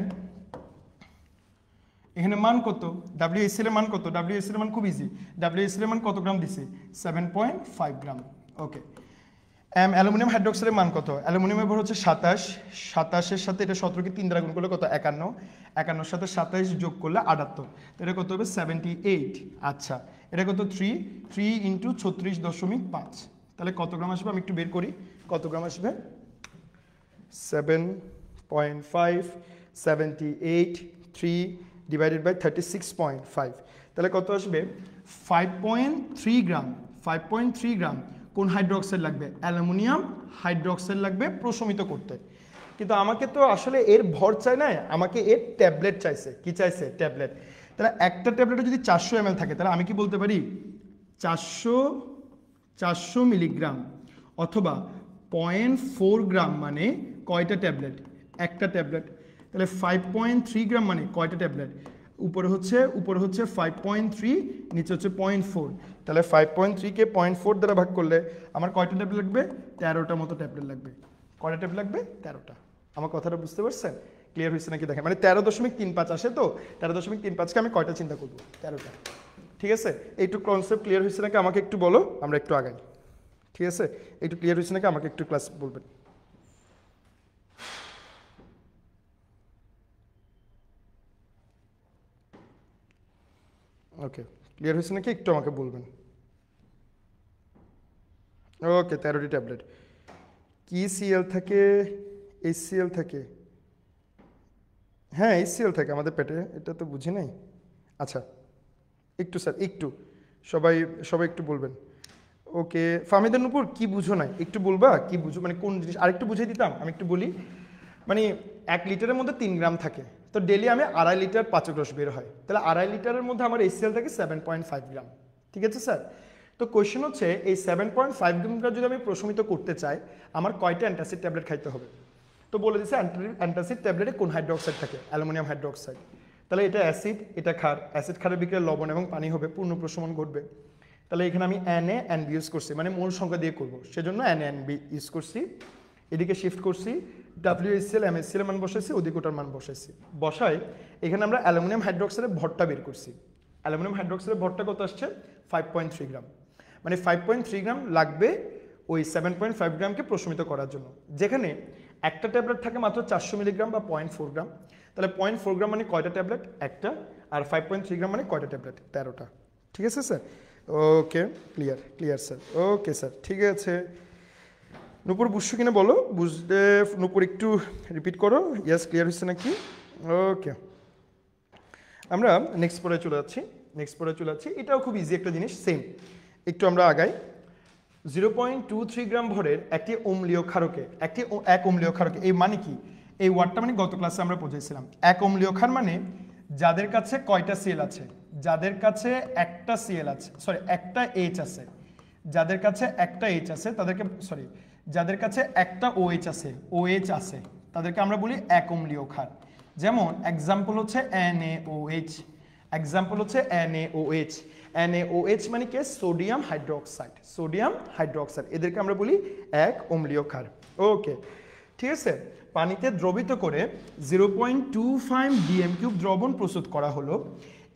এখানে মান কত, WHCl এর মান কত, WHCl এর মান খুব ইজি, WHCl এর মান কত গ্রাম দিছি, 7.5 গ্রাম। ওকে, অ্যালুমিনিয়াম হাইড্রোক্সাইডের মান কত, অ্যালুমিনিয়ামের ভর হচ্ছে 27, 27-এর সাথে এটা 17 কে 3 দ্বারা গুণ করলে কত, 51, 51-এর সাথে 27 যোগ করলে 78, এটা কত হবে 78। আচ্ছা, এটা কত, 3 ইন্টু 36.5, তাহলে কত গ্রাম আসবে, আমি একটু বের করি, কত গ্রাম আসবে, 7.5 78 3 ডিভাইডেড বাই 36.5, তাহলে কত আসবে, 5.3 গ্রাম। 5.3 গ্রাম কোন হাইড্রোক্সাইড লাগবে, অ্যালুমিনিয়াম হাইড্রোক্সাইড লাগবে প্রশমিত করতে। কিন্তু আমাকে তো আসলে এর ভর চাই না, আমাকে এর ট্যাবলেট চাইছে, কি চাইছে, ট্যাবলেট। তাহলে একটা ট্যাবলেটে যদি 400 ml থাকে, তাহলে আমি কি বলতে পারি, 400 মিলিগ্রাম অথবা 0.4 গ্রাম মানে কয়টা ট্যাবলেট, একটা ট্যাবলেট। তাহলে 5.3 গ্রাম মানে কয়টা ট্যাবলেট, উপরে হচ্ছে 5.3, নিচে হচ্ছে 0.4, তাহলে 5.3 কে 0.4 দ্বারা ভাগ করলে আমার কয়টা ট্যাবলেট লাগবে, 13টা মতো ট্যাবলেট লাগবে। কয়টা ট্যাবলেট লাগবে, 13টা। আমার কথাটা বুঝতে পারছেন, ক্লিয়ার হয়েছে নাকি দেখেন, মানে 13.35 আসে, তো 13.35কে আমি কয়টা চিন্তা করবো, 13টা। ঠিক আছে, এইটুকু কনসেপ্ট ক্লিয়ার হয়েছে নাকি আমাকে একটু বলো, আমরা একটু আগাই। ঠিক আছে, একটু ক্লিয়ার হয়েছে নাকি আমাকে একটু ক্লাস বলবেন। ওকে, ক্লিয়ার হয়েছে নাকি একটু আমাকে বলবেন। ওকে, 13টি ট্যাবলেট। কি সিএল থাকে, HCl থাকে, হ্যাঁ HCl থাকে আমাদের পেটে, এটা তো বুঝি নাই। আচ্ছা একটু স্যার, একটু সবাই একটু বলবেন। ওকে, ফাহমিদা নূপুর কি বুঝো নাই একটু বলবা, কি বুঝো মানে কোন জিনিস, আরেকটু বুঝিয়ে দিতাম, আমি একটু বলি। মানে 1 লিটারের মধ্যে 3 গ্রাম থাকে, তো ডেলি আমি 2.5 লিটার পাচক রস বের হয়, তাহলে 2.5 লিটারের মধ্যে আমার HCl থাকে 7.5 গ্রাম। ঠিক আছে স্যার, তো কোয়েশ্চেন হচ্ছে এই 7.5 গ্রামটা যদি আমি প্রশমিত করতে চাই আমার কয়টা অ্যান্টাসিড ট্যাবলেট খাইতে হবে। তো বলে দিচ্ছে অ্যান্টাসিড ট্যাবলেটে কোন হাইড্রোক্সাইড থাকে, অ্যালুমিনিয়াম হাইড্রোক্সাইড। তাহলে এটা অ্যাসিড, এটা ক্ষার, অ্যাসিড ক্ষারের বিক্রিয়া লবণ এবং পানি হবে, পূর্ণ প্রশমন ঘটবে। তাহলে এখানে আমি Na NB ইউজ করছি, মানে মূল সংখ্যা দিয়ে করবো, সেজন্য Na NB ইউজ করছি। এদিকে শিফট করছি, WHCl MHCl মান বসাইছি, ওদিকে ওটার মান বসাইছি। বসাই এখানে আমরা অ্যালুমিনিয়াম হাইড্রোক্সাইডের ভরটা বের করছি। অ্যালুমিনিয়াম হাইড্রোক্সাইডের ভরটা কত আসছে 5.3 গ্রাম, মানে 5.3 গ্রাম লাগবে ওই 7.5 গ্রামকে প্রশমিত করার জন্য। যেখানে একটা ট্যাবলেট থাকে মাত্র 400 মিলিগ্রাম বা 0.4 গ্রাম, তাহলে 0.4 গ্রাম মানে কয়টা ট্যাবলেট, একটা, আর 5.3 গ্রাম মানে কয়টা ট্যাবলেট, 13টা। ঠিক আছে স্যার? ওকে, ক্লিয়ার স্যার। ওকে স্যার, ঠিক আছে। নূপুর বুঝছো কিনা বলো, বুঝলে নূপুর একটু রিপিট করো, ইয়াস ক্লিয়ার হচ্ছে নাকি? ওকে, আমরা নেক্সট পরে চলে যাচ্ছি। এটাও খুব ইজি একটা জিনিস, সেম। একটু আমরা আগাই। 0.23 গ্রাম ভরের একটি অম্লীয় ক্ষারকে, এক অম্লীয় ক্ষারকে, এই মানে কি, এই ওয়ার্ডটা মানে গত ক্লাসে আমরা বুঝেছিলাম। এক অম্লীয় ক্ষার মানে যাদের কাছে কয়টা সিএল আছে, যাদের কাছে একটা সিএল আছে, সরি একটা এইচ আছে, যাদের কাছে একটা এইচ আছে তাদেরকে, সরি যাদের কাছে একটা OH আছে, OH আছে, তাদেরকে আমরা বলি এক অম্লীয় ক্ষার। যেমন এক্সাম্পল হচ্ছে NaOH, এক্সাম্পল হচ্ছে NaOH। NaOH মানে কি, সোডিয়াম হাইড্রোক্সাইড, এদেরকে আমরা বলি এক অম্লীয় ক্ষার। ওকে, ঠিক আছে। পানিতে দ্রবিত করে 0.25 DM³ দ্রবণ প্রস্তুত করা হলো।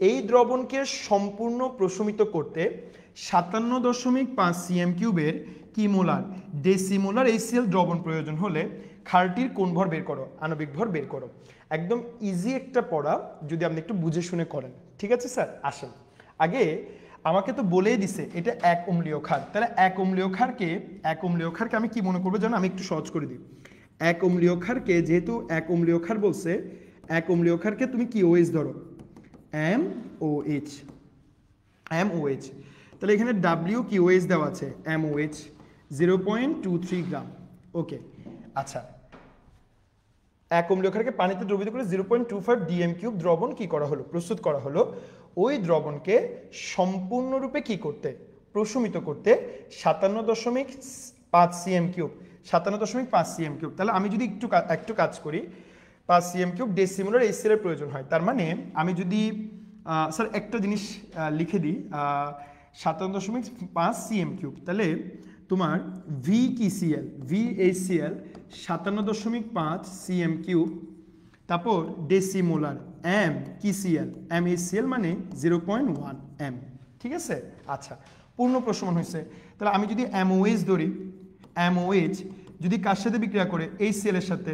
এই দ্রবণকে সম্পূর্ণ প্রশমিত করতে 57.5 cm³ কি মোলার ডেসিমোলার HCl দ্রবণ প্রয়োজন হলে ক্ষারটির কোন ভর বের করো, আণবিক ভর বের করো। একদম ইজি একটা পড়া, যদি আপনি একটু বুঝে শুনে করেন। ঠিক আছে স্যার, আসেন। আগে আমাকে তো বলেই দিছে এটা এক অম্লীয় ক্ষার, তাহলে এক অম্লীয় ক্ষারকে আমি কি মনে করবো জানো, আমি একটু সহজ করে দিই। এক অম্লীয় ক্ষারকে, যেহেতু এক অম্লীয় ক্ষার বলছে, এক অম্লীয় ক্ষারকে তুমি কি OH ধরো, MOH, তাহলে এখানে W কি OH দেওয়া আছে, MOH, 0.23 গ্রাম। ওকে, আচ্ছা, এক অম্লীয় ক্ষারকে পানিতে দ্রবীভূত করে 0.25 DM³ দ্রবণ কি করা হলো, প্রস্তুত করা হলো। ওই দ্রবণকে সম্পূর্ণরূপে কি করতে, প্রশমিত করতে 57.5 cm³, 57.5 cm³। তাহলে আমি যদি একটু কাজ করি, 5 cm³ ডেসিমোলার HCl এর প্রয়োজন হয়। তার মানে আমি যদি স্যার একটা জিনিস লিখে দিই, 57.5 cm³, তাহলে তোমার VHCl 57.5 cm³, তারপর ডেসিমোলার MHCl মানে 0.1 m। ঠিক আছে, আচ্ছা, পূর্ণ প্রশমন হয়েছে। তাহলে আমি যদি MOH ধরি, MOH যদি কার সাথে বিক্রিয়া করে, HCl এর সাথে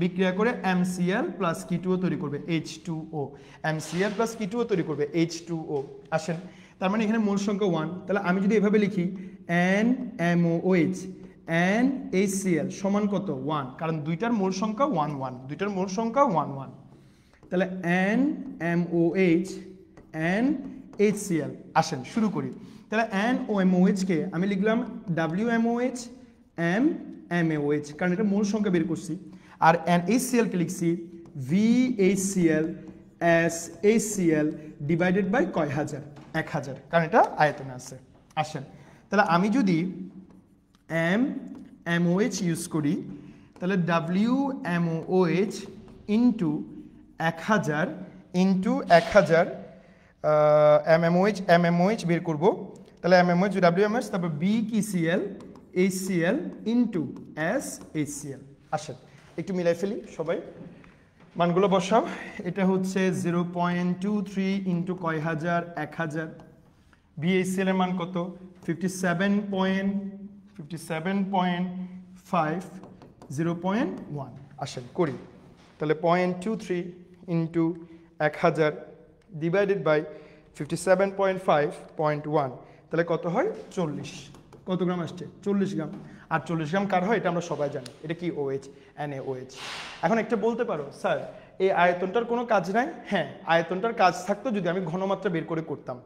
বিক্রিয়া করে MCl প্লাস K2O তৈরি করবে, H2O, MCl প্লাস K2O তৈরি করবে, H2O। আসেন, তার মানে এখানে মোল সংখ্যা 1। তাহলে আমি যদি এভাবে লিখি NMOH NHCl সমান কত, 1, কারণ দুইটার মোল সংখ্যা 1 1, তাহলে NMOH NHCl। আসেন শুরু করি। তাহলে NOMOH কে আমি লিখলাম WMOH MMOH, কারণ এটা মোল সংখ্যা বের করছি। আর NHCl কে লিখছি VHCl SHCl ডিভাইডেড বাই কয় হাজার, 1000, কারণ এটা আয়তনে আছে। আসেন, তাহলে আমি যদি MMOH ইউজ করি, তাহলে WMOH ইন্টু 1000 MMOH বের করব। তাহলে MMOH WMOH, তারপর BKCl HCl ইন্টু SHCl। আসেন একটু মিলাই ফেলি সবাই, মানগুলো বসাও। এটা হচ্ছে 0.23 ইন্টু কয় হাজার, 1000। BHCl এর মান কত, 57.5, 0.1। আসেন করি, তাহলে 0.23 ইন্টু 1000 ডিভাইডেড বাই 57.5, 0.1, তাহলে কত হয় 40। কত গ্রাম আসছে, 40 গ্রাম। আর 40 গ্রাম কার হয় এটা আমরা সবাই জানি, এটা কি OH, NaOH। এখন একটা বলতে পারো স্যার এই আয়তনটার কোনো কাজ নাই। হ্যাঁ, আয়তনটার কাজ থাকতো যদি আমি ঘনমাত্রা বের করে করতাম,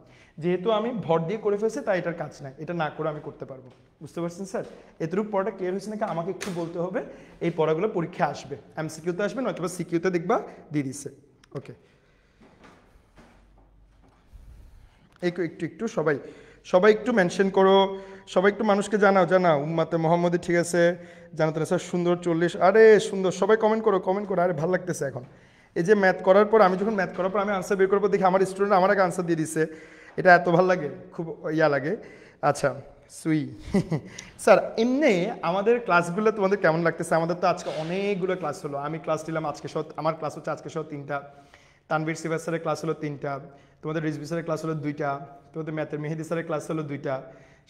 যেহেতু আমি ভর দিয়ে করে ফেলছি তাই এটার কাজ নাই, এটা না করে আমি করতে পারবো। বুঝতে পারছেন স্যার? এতটুকু পড়াটা ক্লিয়ার হয়েছে নাকি আমাকে একটু বলতে হবে। এই পড়াগুলো পরীক্ষা আসবে, MCQতে আসবে, নয়তো CQতে দেখবা দিয়ে দিচ্ছে। ওকে, একটু সবাই সবাই একটু মেনশন করো, সবাই একটু মানুষকে জানাও উম্মাতে মোহাম্মদী, ঠিক আছে, জানাতে স্যার সুন্দর 40, আরে সুন্দর, সবাই কমেন্ট করো, আরে ভালো লাগতেছে এখন। এই যে ম্যাথ করার পর আমি আনসার বের করবো, দেখি আমার স্টুডেন্ট আমার আগে আনসার দিয়ে দিচ্ছে, এটা এত ভালো লাগে, খুব ইয়া লাগে। আচ্ছা সুই স্যার, এমনি আমাদের ক্লাসগুলো তোমাদের কেমন লাগতেছে? আমাদের তো আজকে অনেকগুলো ক্লাস হলো, আমি ক্লাস নিলাম আজকে সহ, আমার ক্লাস হচ্ছে আজকে সহ 3টা, তানভীর সিবাস স্যারের ক্লাস হলো 3টা, তোমাদের রিজভি স্যারের ক্লাস হলো 2টা, তোমাদের ম্যাথের মেহেদি স্যারের ক্লাস হলো 2টা,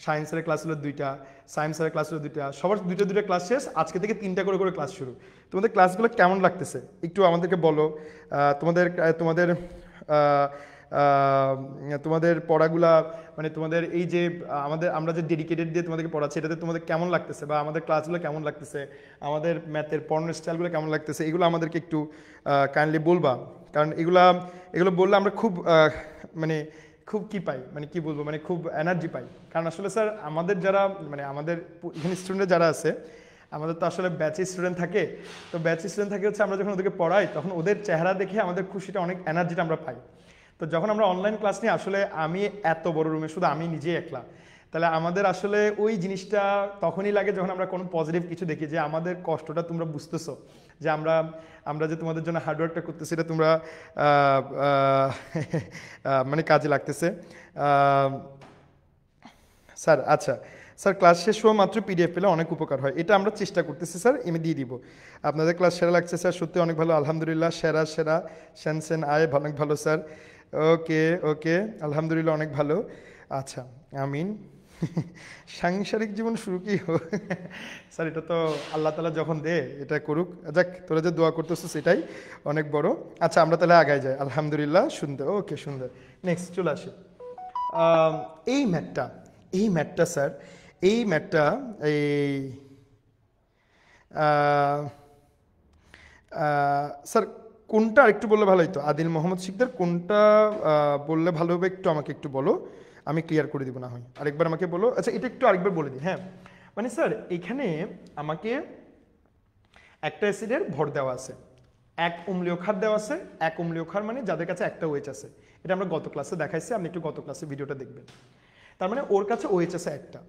সায়েন্সের ক্লাস হলো 2টা, সায়েন্সের ক্লাস হলো 2টা, সবার দুটো ক্লাস শেষ, আজকে থেকে 3টা করে ক্লাস শুরু। তোমাদের ক্লাসগুলো কেমন লাগতেছে একটু আমাদেরকে বলো। তোমাদের তোমাদের তোমাদের পড়াগুলা, মানে তোমাদের এই যে আমরা যে ডেডিকেটেড দিয়ে তোমাদেরকে পড়াচ্ছি, এটাতে তোমাদের কেমন লাগতেছে, বা আমাদের ক্লাসগুলো কেমন লাগতেছে, আমাদের ম্যাথের পড়ানোর স্টাইলগুলো কেমন লাগতেছে, এগুলো আমাদেরকে একটু কাইন্ডলি বলবা। কারণ এগুলো বললে আমরা খুব মানে খুব কি পাই, মানে কি বলবো, মানে খুব এনার্জি পাই। কারণ আসলে স্যার আমাদের যারা, মানে আমাদের এখানে স্টুডেন্ট যারা আছে, আমাদের তো আসলে ব্যাচে স্টুডেন্ট থাকে, তো ব্যাচে স্টুডেন্ট থাকে হচ্ছে আমরা যখন ওদেরকে পড়াই তখন ওদের চেহারা দেখে আমাদের খুশিটা, অনেক এনার্জিটা আমরা পাই। তো যখন আমরা অনলাইন ক্লাস নিই, আসলে আমি এত বড় রুমে শুধু আমি নিজেই একলা, তাহলে আমাদের আসলে ওই জিনিসটা তখনই লাগে যখন আমরা কোনো পজিটিভ কিছু দেখি, যে আমাদের কষ্টটা তোমরা বুঝতেছো, যে আমরা যে তোমাদের জন্য হার্ডওয়ার্কটা করতেছি, এটা তোমরা মানে কাজে লাগতেছে। স্যার আচ্ছা স্যার, ক্লাস শেষ হওয়া মাত্র পিডিএফ পেলে অনেক উপকার হয়, এটা আমরা চেষ্টা করতেছি স্যার, আমি দিয়ে দিব। আপনাদের ক্লাস সেরা লাগছে স্যার, সত্যি অনেক ভালো, আলহামদুলিল্লাহ, সেরা শ্যানসেন আয় অনেক ভালো স্যার, ওকে আলহামদুলিল্লাহ অনেক ভালো। আচ্ছা আমিন সাংসারিক জীবন শুরু কি স্যার, এটা তো আল্লাহ তালা যখন দে এটা করুক, যাক তোরা যে দোয়া করতেছো সেটাই অনেক বড়। আচ্ছা আমরা তাহলে আগায় যাই, আলহামদুলিল্লাহ সুন্দর, ওকে সুন্দর। নেক্সট চলে আসি, এই ম্যাথটা স্যার, এই ম্যাথটা স্যার কোনটা আরেকটু বললে ভালো হতো, আদিল মোহাম্মদ শিকদার, কোনটা বললে ভালো হবে একটু আমাকে একটু বলো, আমি ক্লিয়ার করে দিব, না হয় আরেকবার আমাকে বলো। আচ্ছা এটা একটু আরেকবার বলে দিই। হ্যাঁ মানে স্যার এখানে আমাকে একটা অ্যাসিডের ভর দেওয়া আছে, 1 অম্লীয় ক্ষার দেওয়া আছে, 1 অম্লীয় ক্ষার মানে যাদের কাছে একটা OH আছে, এটা আমরা গত ক্লাসে দেখাইছি, আপনি একটু গত ক্লাসে ভিডিওটা দেখবেন। তার মানে ওর কাছে OH আছে একটা,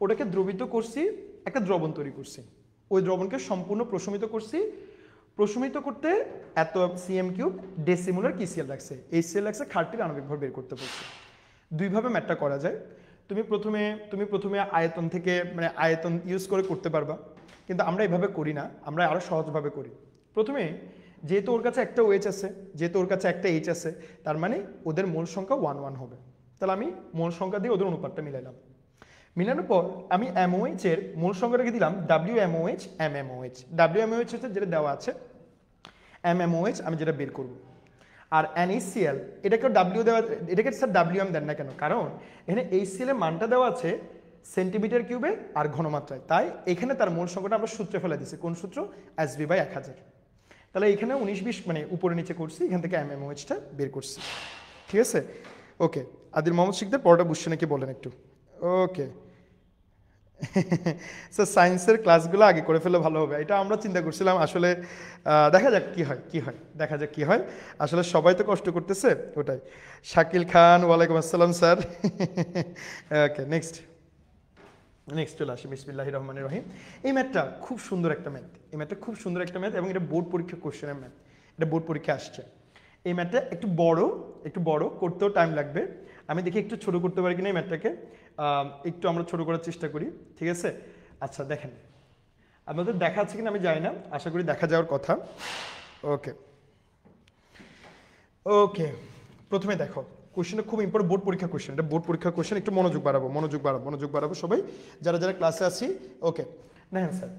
ওটাকে দ্রবিত করছি, একটা দ্রবণ তৈরি করছি, ওই দ্রবণকে সম্পূর্ণ প্রশমিত করছি, প্রশমিত করতে এত CM3 ডেসিমোলার KCl লাগছে, HCl লাগছে, ক্ষারটির আণবিক ভর বের করতে বলছি। দুইভাবে ম্যাথটা করা যায়, তুমি প্রথমে আয়তন থেকে, মানে আয়তন ইউজ করে করতে পারবা, কিন্তু আমরা এভাবে করি না, আমরা আরো সহজভাবে করি। প্রথমে যেহেতু ওর কাছে একটা OH আছে, যেহেতু ওর কাছে একটা H আছে, তার মানে ওদের মোল সংখ্যা 1 1 হবে, তাহলে আমি মোল সংখ্যা দিয়ে ওদের অনুপাতটা মিলাইলাম। মিলানোর পর আমি MOH এর মোল সংখ্যাটাকে দিলাম WMOH MMOH, WMOH হচ্ছে যেটা দেওয়া আছে, MMOH আমি যেটা বের করব। আর NaCl এটাকে W দেওয়া, এটাকে স্যার WM দেন না কেন, কারণ এখানে HCl এর মানটা দেওয়া আছে সেন্টিমিটার কিউবে আর ঘনমাত্রায়, তাই এখানে তার মোল সংখ্যাটা আমরা সূত্রে ফেলে দিচ্ছি, কোন সূত্র, SB/1000। তাহলে এখানে 19-20 মানে উপরে নিচে করছি, এখান থেকে MMOH-টা বের করছি, ঠিক আছে। ওকে আদিল মোহাম্মদ শিকদার, পরোটা বুঝছে নাকি বলেন একটু। ওকে স্যার সায়েন্সের ক্লাসগুলো আগে করে ফেলে ভালো হবে, এটা আমরা চিন্তা করছিলাম, আসলে দেখা যাক কি হয়, আসলে সবাই তো কষ্ট করতেছে ওটাই। শাকিল খান, ওয়ালাইকুম আসসালাম স্যার। ওকে নেক্সট চলে আসি, বিসমিল্লাহির রহমানির রহিম। এই ম্যাথটা খুব সুন্দর একটা ম্যাথ, এবং এটা বোর্ড পরীক্ষা কোশ্চেনের ম্যাথ, এটা বোর্ড পরীক্ষা আসছে। এই ম্যাথটা একটু বড় করতেও টাইম লাগবে, আমি দেখি একটু ছোট করতে পারি কিনা এই ম্যাথটাকে, একটু আমরা ছোট করার চেষ্টা করি, ঠিক আছে। আচ্ছা দেখেন, আপনাদের দেখা আছে কিনা আমি জানি না, আশা করি দেখা যাওয়ার কথা। ওকে প্রথমে দেখো, কোশ্চেনটা খুব ইম্পর্টেন্ট, বোর্ড পরীক্ষা কোশ্চেন, এটা বোর্ড পরীক্ষা কোশ্চেন, একটু মনোযোগ বাড়াবো সবাই যারা ক্লাসে আছি। ওকে দেখেন স্যার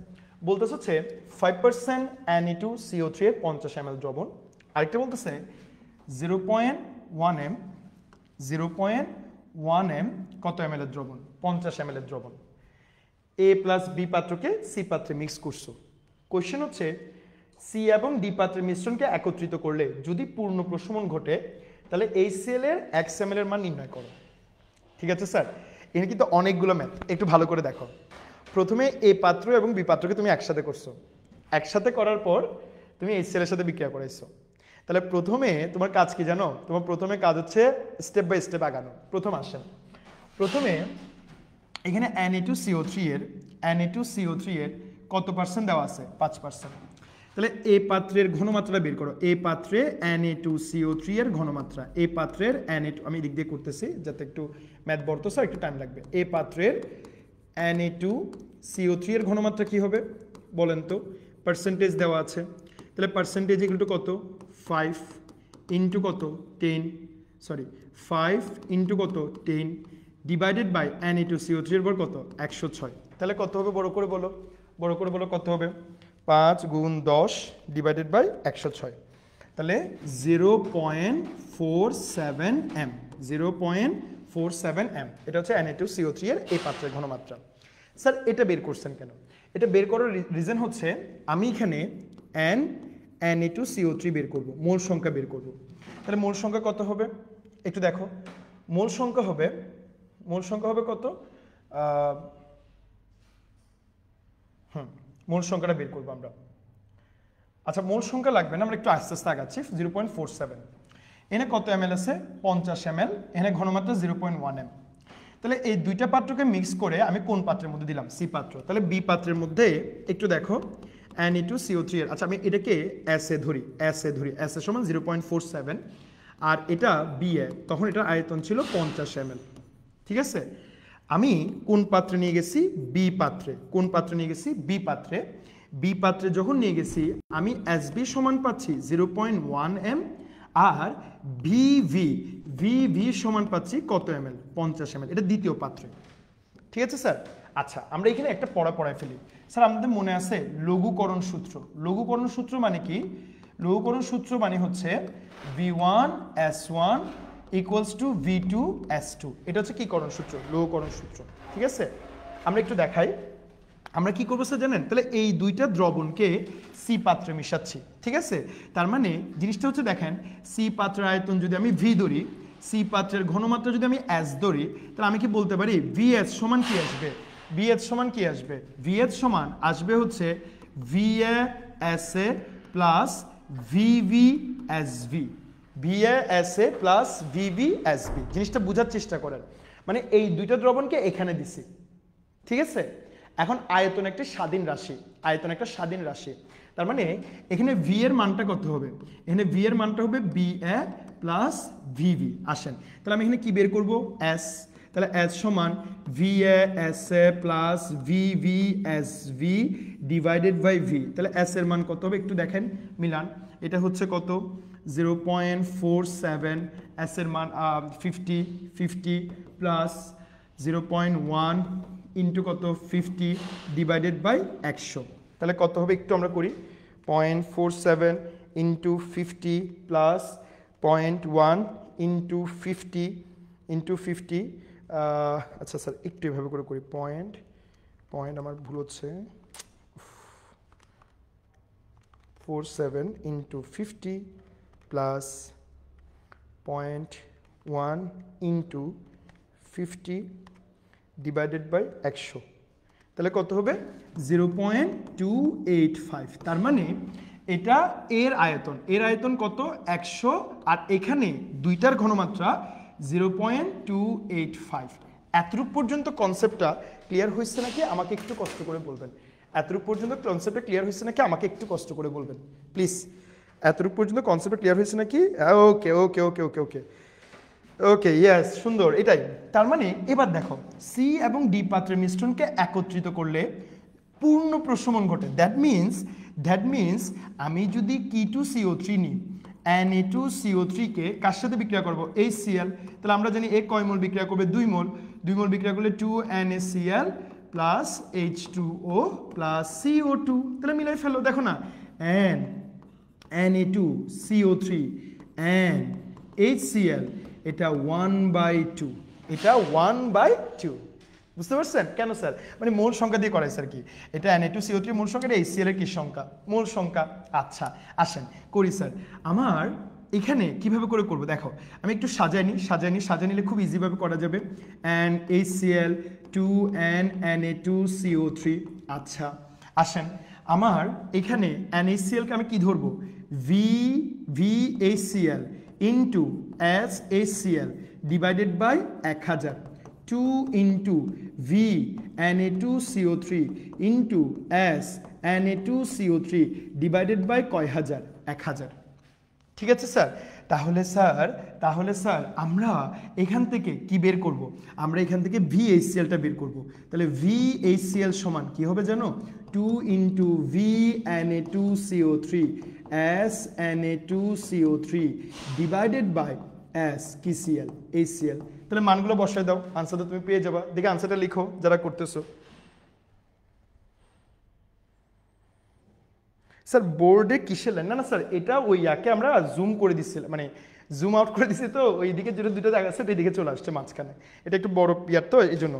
বলতেছে হচ্ছে 5% Ne2CO3 এর 50 ml দ্রবণ, আরেকটা বলতেছে 0.1 m কত ml এর দ্রবণ, 50 ml এর দ্রবণ, A প্লাস B পাত্রকে C পাত্রে মিক্স করছো। কোশ্চেন হচ্ছে C এবং D পাত্রের মিশ্রণকে একত্রিত করলে যদি পূর্ণ প্রশমন ঘটে, তাহলে HCl এর x ml এর মান নির্ণয় করো। ঠিক আছে স্যার, এখানে কিন্তু অনেকগুলো ম্যাথ, একটু ভালো করে দেখো। প্রথমে A পাত্র এবং B পাত্রকে তুমি একসাথে করছো, একসাথে করার পর তুমি HCl এর সাথে বিক্রিয়া করাইছো। তাহলে প্রথমে তোমার কাজ কি জানো, তোমার প্রথমে কাজ হচ্ছে স্টেপ বাই স্টেপ আগানো। প্রথম আসেন, প্রথমে এখানে Na2CO3 এর কত পার্সেন্ট দেওয়া আছে? 5%। তাহলে এই পাত্রের ঘনমাত্রা বের করো। এই পাত্রে Na2CO3 এর ঘনমাত্রা, এই পাত্রের Na2, আমি দিক দিয়ে করতেছি যাতে একটু ম্যাথ বর্তসা একটু টাইম লাগবে। এই পাত্রের Na2CO3 এর ঘনমাত্রা কি হবে বলেন তো? পার্সেন্টেজ দেওয়া আছে, তাহলে পার্সেন্টেজ ইকুয়াল টু কত? 5 ইন্টু কত? 10, সরি 5 ইন্টু কত? 10 ডিভাইডেড বাই Na2CO3 এর পর কত? 106। তাহলে কত হবে বড় করে বলো, বড় করে বলো কত হবে? 5 গুণ 10 ডিভাইডেড বাই 106, তাহলে 0.47 m, 0.47 m। এটা হচ্ছে Na2CO3 এর এই পাত্রের ঘনমাত্রা। স্যার এটা বের করছেন কেন? এটা বের করার রিজন হচ্ছে আমি এখানে Na2CO3 বের করব, মোল সংখ্যা বের করব। তাহলে মোল সংখ্যা কত হবে একটু দেখো। মোল সংখ্যা হবে কত? মোল সংখ্যাটা বের করবো আমরা। আচ্ছা মোল সংখ্যা লাগবে না, আমরা একটু আস্তে আস্তে আগাচ্ছি। 0.47, এখানে কত ml আছে? 50 ml, এখানে ঘনমাত্রা 0.1 m। তাহলে এই দুইটা পাত্রকে মিক্স করে আমি কোন পাত্রের মধ্যে দিলাম? সি পাত্র। তাহলে বি পাত্রের মধ্যে একটু দেখো Na2CO3 এর, আচ্ছা আমি এটাকে এস এ ধরি, এস এ সমান 0.47, আর এটা বি এ, তখন এটার আয়তন ছিল 50 ml। ঠিক আছে, আমি কোন পাত্রে নিয়ে গেছি? বি পাত্রে। কোন পাত্রে নিয়ে গেছি? বি পাত্রে। বি পাত্রে যখন নিয়ে গেছি আমি এসবি সমান পাচ্ছি 0.1 m, আর ভিভি সমান পাচ্ছি কত ml? 50 ml। এটা দ্বিতীয় পাত্রে। ঠিক আছে স্যার। আচ্ছা আমরা এখানে একটা পড়ায় ফেলি। স্যার আমাদের মনে আছে লঘুকরণ সূত্র। লঘুকরণ সূত্র মানে কি? লঘুকরণ সূত্র মানে হচ্ছে V1S1 ইকুয়ালস টু V2S2। এটা হচ্ছে কি করণ সূত্র? লঘুকরণ সূত্র। ঠিক আছে, আমরা একটু দেখাই আমরা কি করবো স্যার জানেন? তাহলে এই দুইটা দ্রবণকে সি পাত্রে মিশাচ্ছি। ঠিক আছে, তার মানে জিনিসটা হচ্ছে দেখেন, সি পাত্রের আয়তন যদি আমি ভি ধরি, সি পাত্রের ঘনমাত্রা যদি আমি এস ধরি, তাহলে আমি কি বলতে পারি? ভিএস সমান কি আসবে? ভিএস সমান কি আসবে? ভিএস সমান আসবে হচ্ছে VASA plus VVSV, VASA plus VVSV। জিনিসটা বোঝার চেষ্টা করেন, মানে এই দুইটা দ্রবণকে এখানে দিছি। ঠিক আছে, এখন আয়তন একটা স্বাধীন রাশি, আয়তন একটা স্বাধীন রাশি। তার মানে এখানে ভি এর মানটা কত হবে? এখানে ভি এর মানটা হবে BA প্লাস VV। আসেন তাহলে আমি এখানে কি বের করব? এস। তাহলে এস সমান VASA plus VVSV divided by V. তাহলে এস এর মান কত হবে একটু দেখেন, মিলান। এটা হচ্ছে কত? 0.47, এস এর মান 50 প্লাস 0.1 ইন্টু কত? 50 ডিভাইডেড বাই 100। তাহলে কত হবে একটু আমরা করি। 0.47 ইন্টু 50 প্লাস 0.1 ইন্টু 50 আচ্ছা স্যার একটু এভাবে করে করি। পয়েন্ট আমার ভুল হচ্ছে। 47 into 50 plus 0.1 into 50 divided by 100। তাহলে কত হবে? 0.285। তার মানে এটা এর আয়তন কত? 100, আর এখানে দুইটার ঘনমাত্রা 0.285। এতটুকু পর্যন্ত কনসেপ্টটা ক্লিয়ার হয়েছে নাকি আমাকে একটু কষ্ট করে বলবেন। এতটুকু পর্যন্ত কনসেপ্টটা ক্লিয়ার হয়েছে নাকি আমাকে একটু কষ্ট করে বলবেন প্লিজ। এতটুকু পর্যন্ত কনসেপ্টটা ক্লিয়ার হয়েছে নাকি? ওকে ওকে ওকে ওকে ওকে ওকে, ইয়েস, সুন্দর। এটাই তার মানে এবার দেখো, সি এবং ডি পাত্রের মিশ্রণকে একত্রিত করলে পূর্ণ প্রশমন ঘটে। দ্যাট মিনস আমি যদি K2CO3 নিই, Na2CO3 কে কার সাথে বিক্রিয়া করব? HCl। তাহলে আমরা জানি এ কয় মোল বিক্রিয়া করবে? 2 মোল। 2 মোল বিক্রিয়া করলে 2NaCl plus H2O plus CO2। তাহলে মিলাই ফেলো, দেখো না, Na2CO3 and HCl, এটা 1/2, এটা 1/2। বুঝতে পারছেন কেন স্যার? মানে মূল সংখ্যা দিয়ে করাই স্যার কি? এটা Na2CO3 মূল সংখ্যা, এটা HCl এর কি সংখ্যা? মূল সংখ্যা। আচ্ছা আসেন করি স্যার। আমার এখানে কিভাবে করে করব দেখো, আমি একটু সাজাই নিলে খুব ইজিভাবে করা যাবে। HCl 2N Na2CO3। আচ্ছা আসেন, আমার এখানে NaCl কে আমি কি ধরবো? VHCl into SHCl divided by 1000 2 into V Na2CO3 into S Na2CO3 divided by কয় হাজার, 1000। ঠিক আছে স্যার? তাহলে স্যার আমরা এখান থেকে কি বের করব? আমরা এখান থেকে VHClটা বের করব। তাহলে VHCl সমান কি হবে জানো? 2 into V Na2CO3 S Na2CO3 divided by S কি Cl HCl। তাহলে মানগুলো বসায় দাও, আনসারটা তুমি পেয়ে যাবা। দেখে আনসারটা লিখো যারা করতেছো। স্যার বোর্ডে কিসের লাইন? না স্যার, এটা ওই ইয়াকে আমরা জুম করে দিচ্ছিলাম, মানে জুম আউট করে দিচ্ছি, তো ওই দিকে যেটা দুটো জায়গা আছে এই দিকে চলে আসছে মাঝখানে। এটা একটু বড় পিয়ার তো এই জন্য।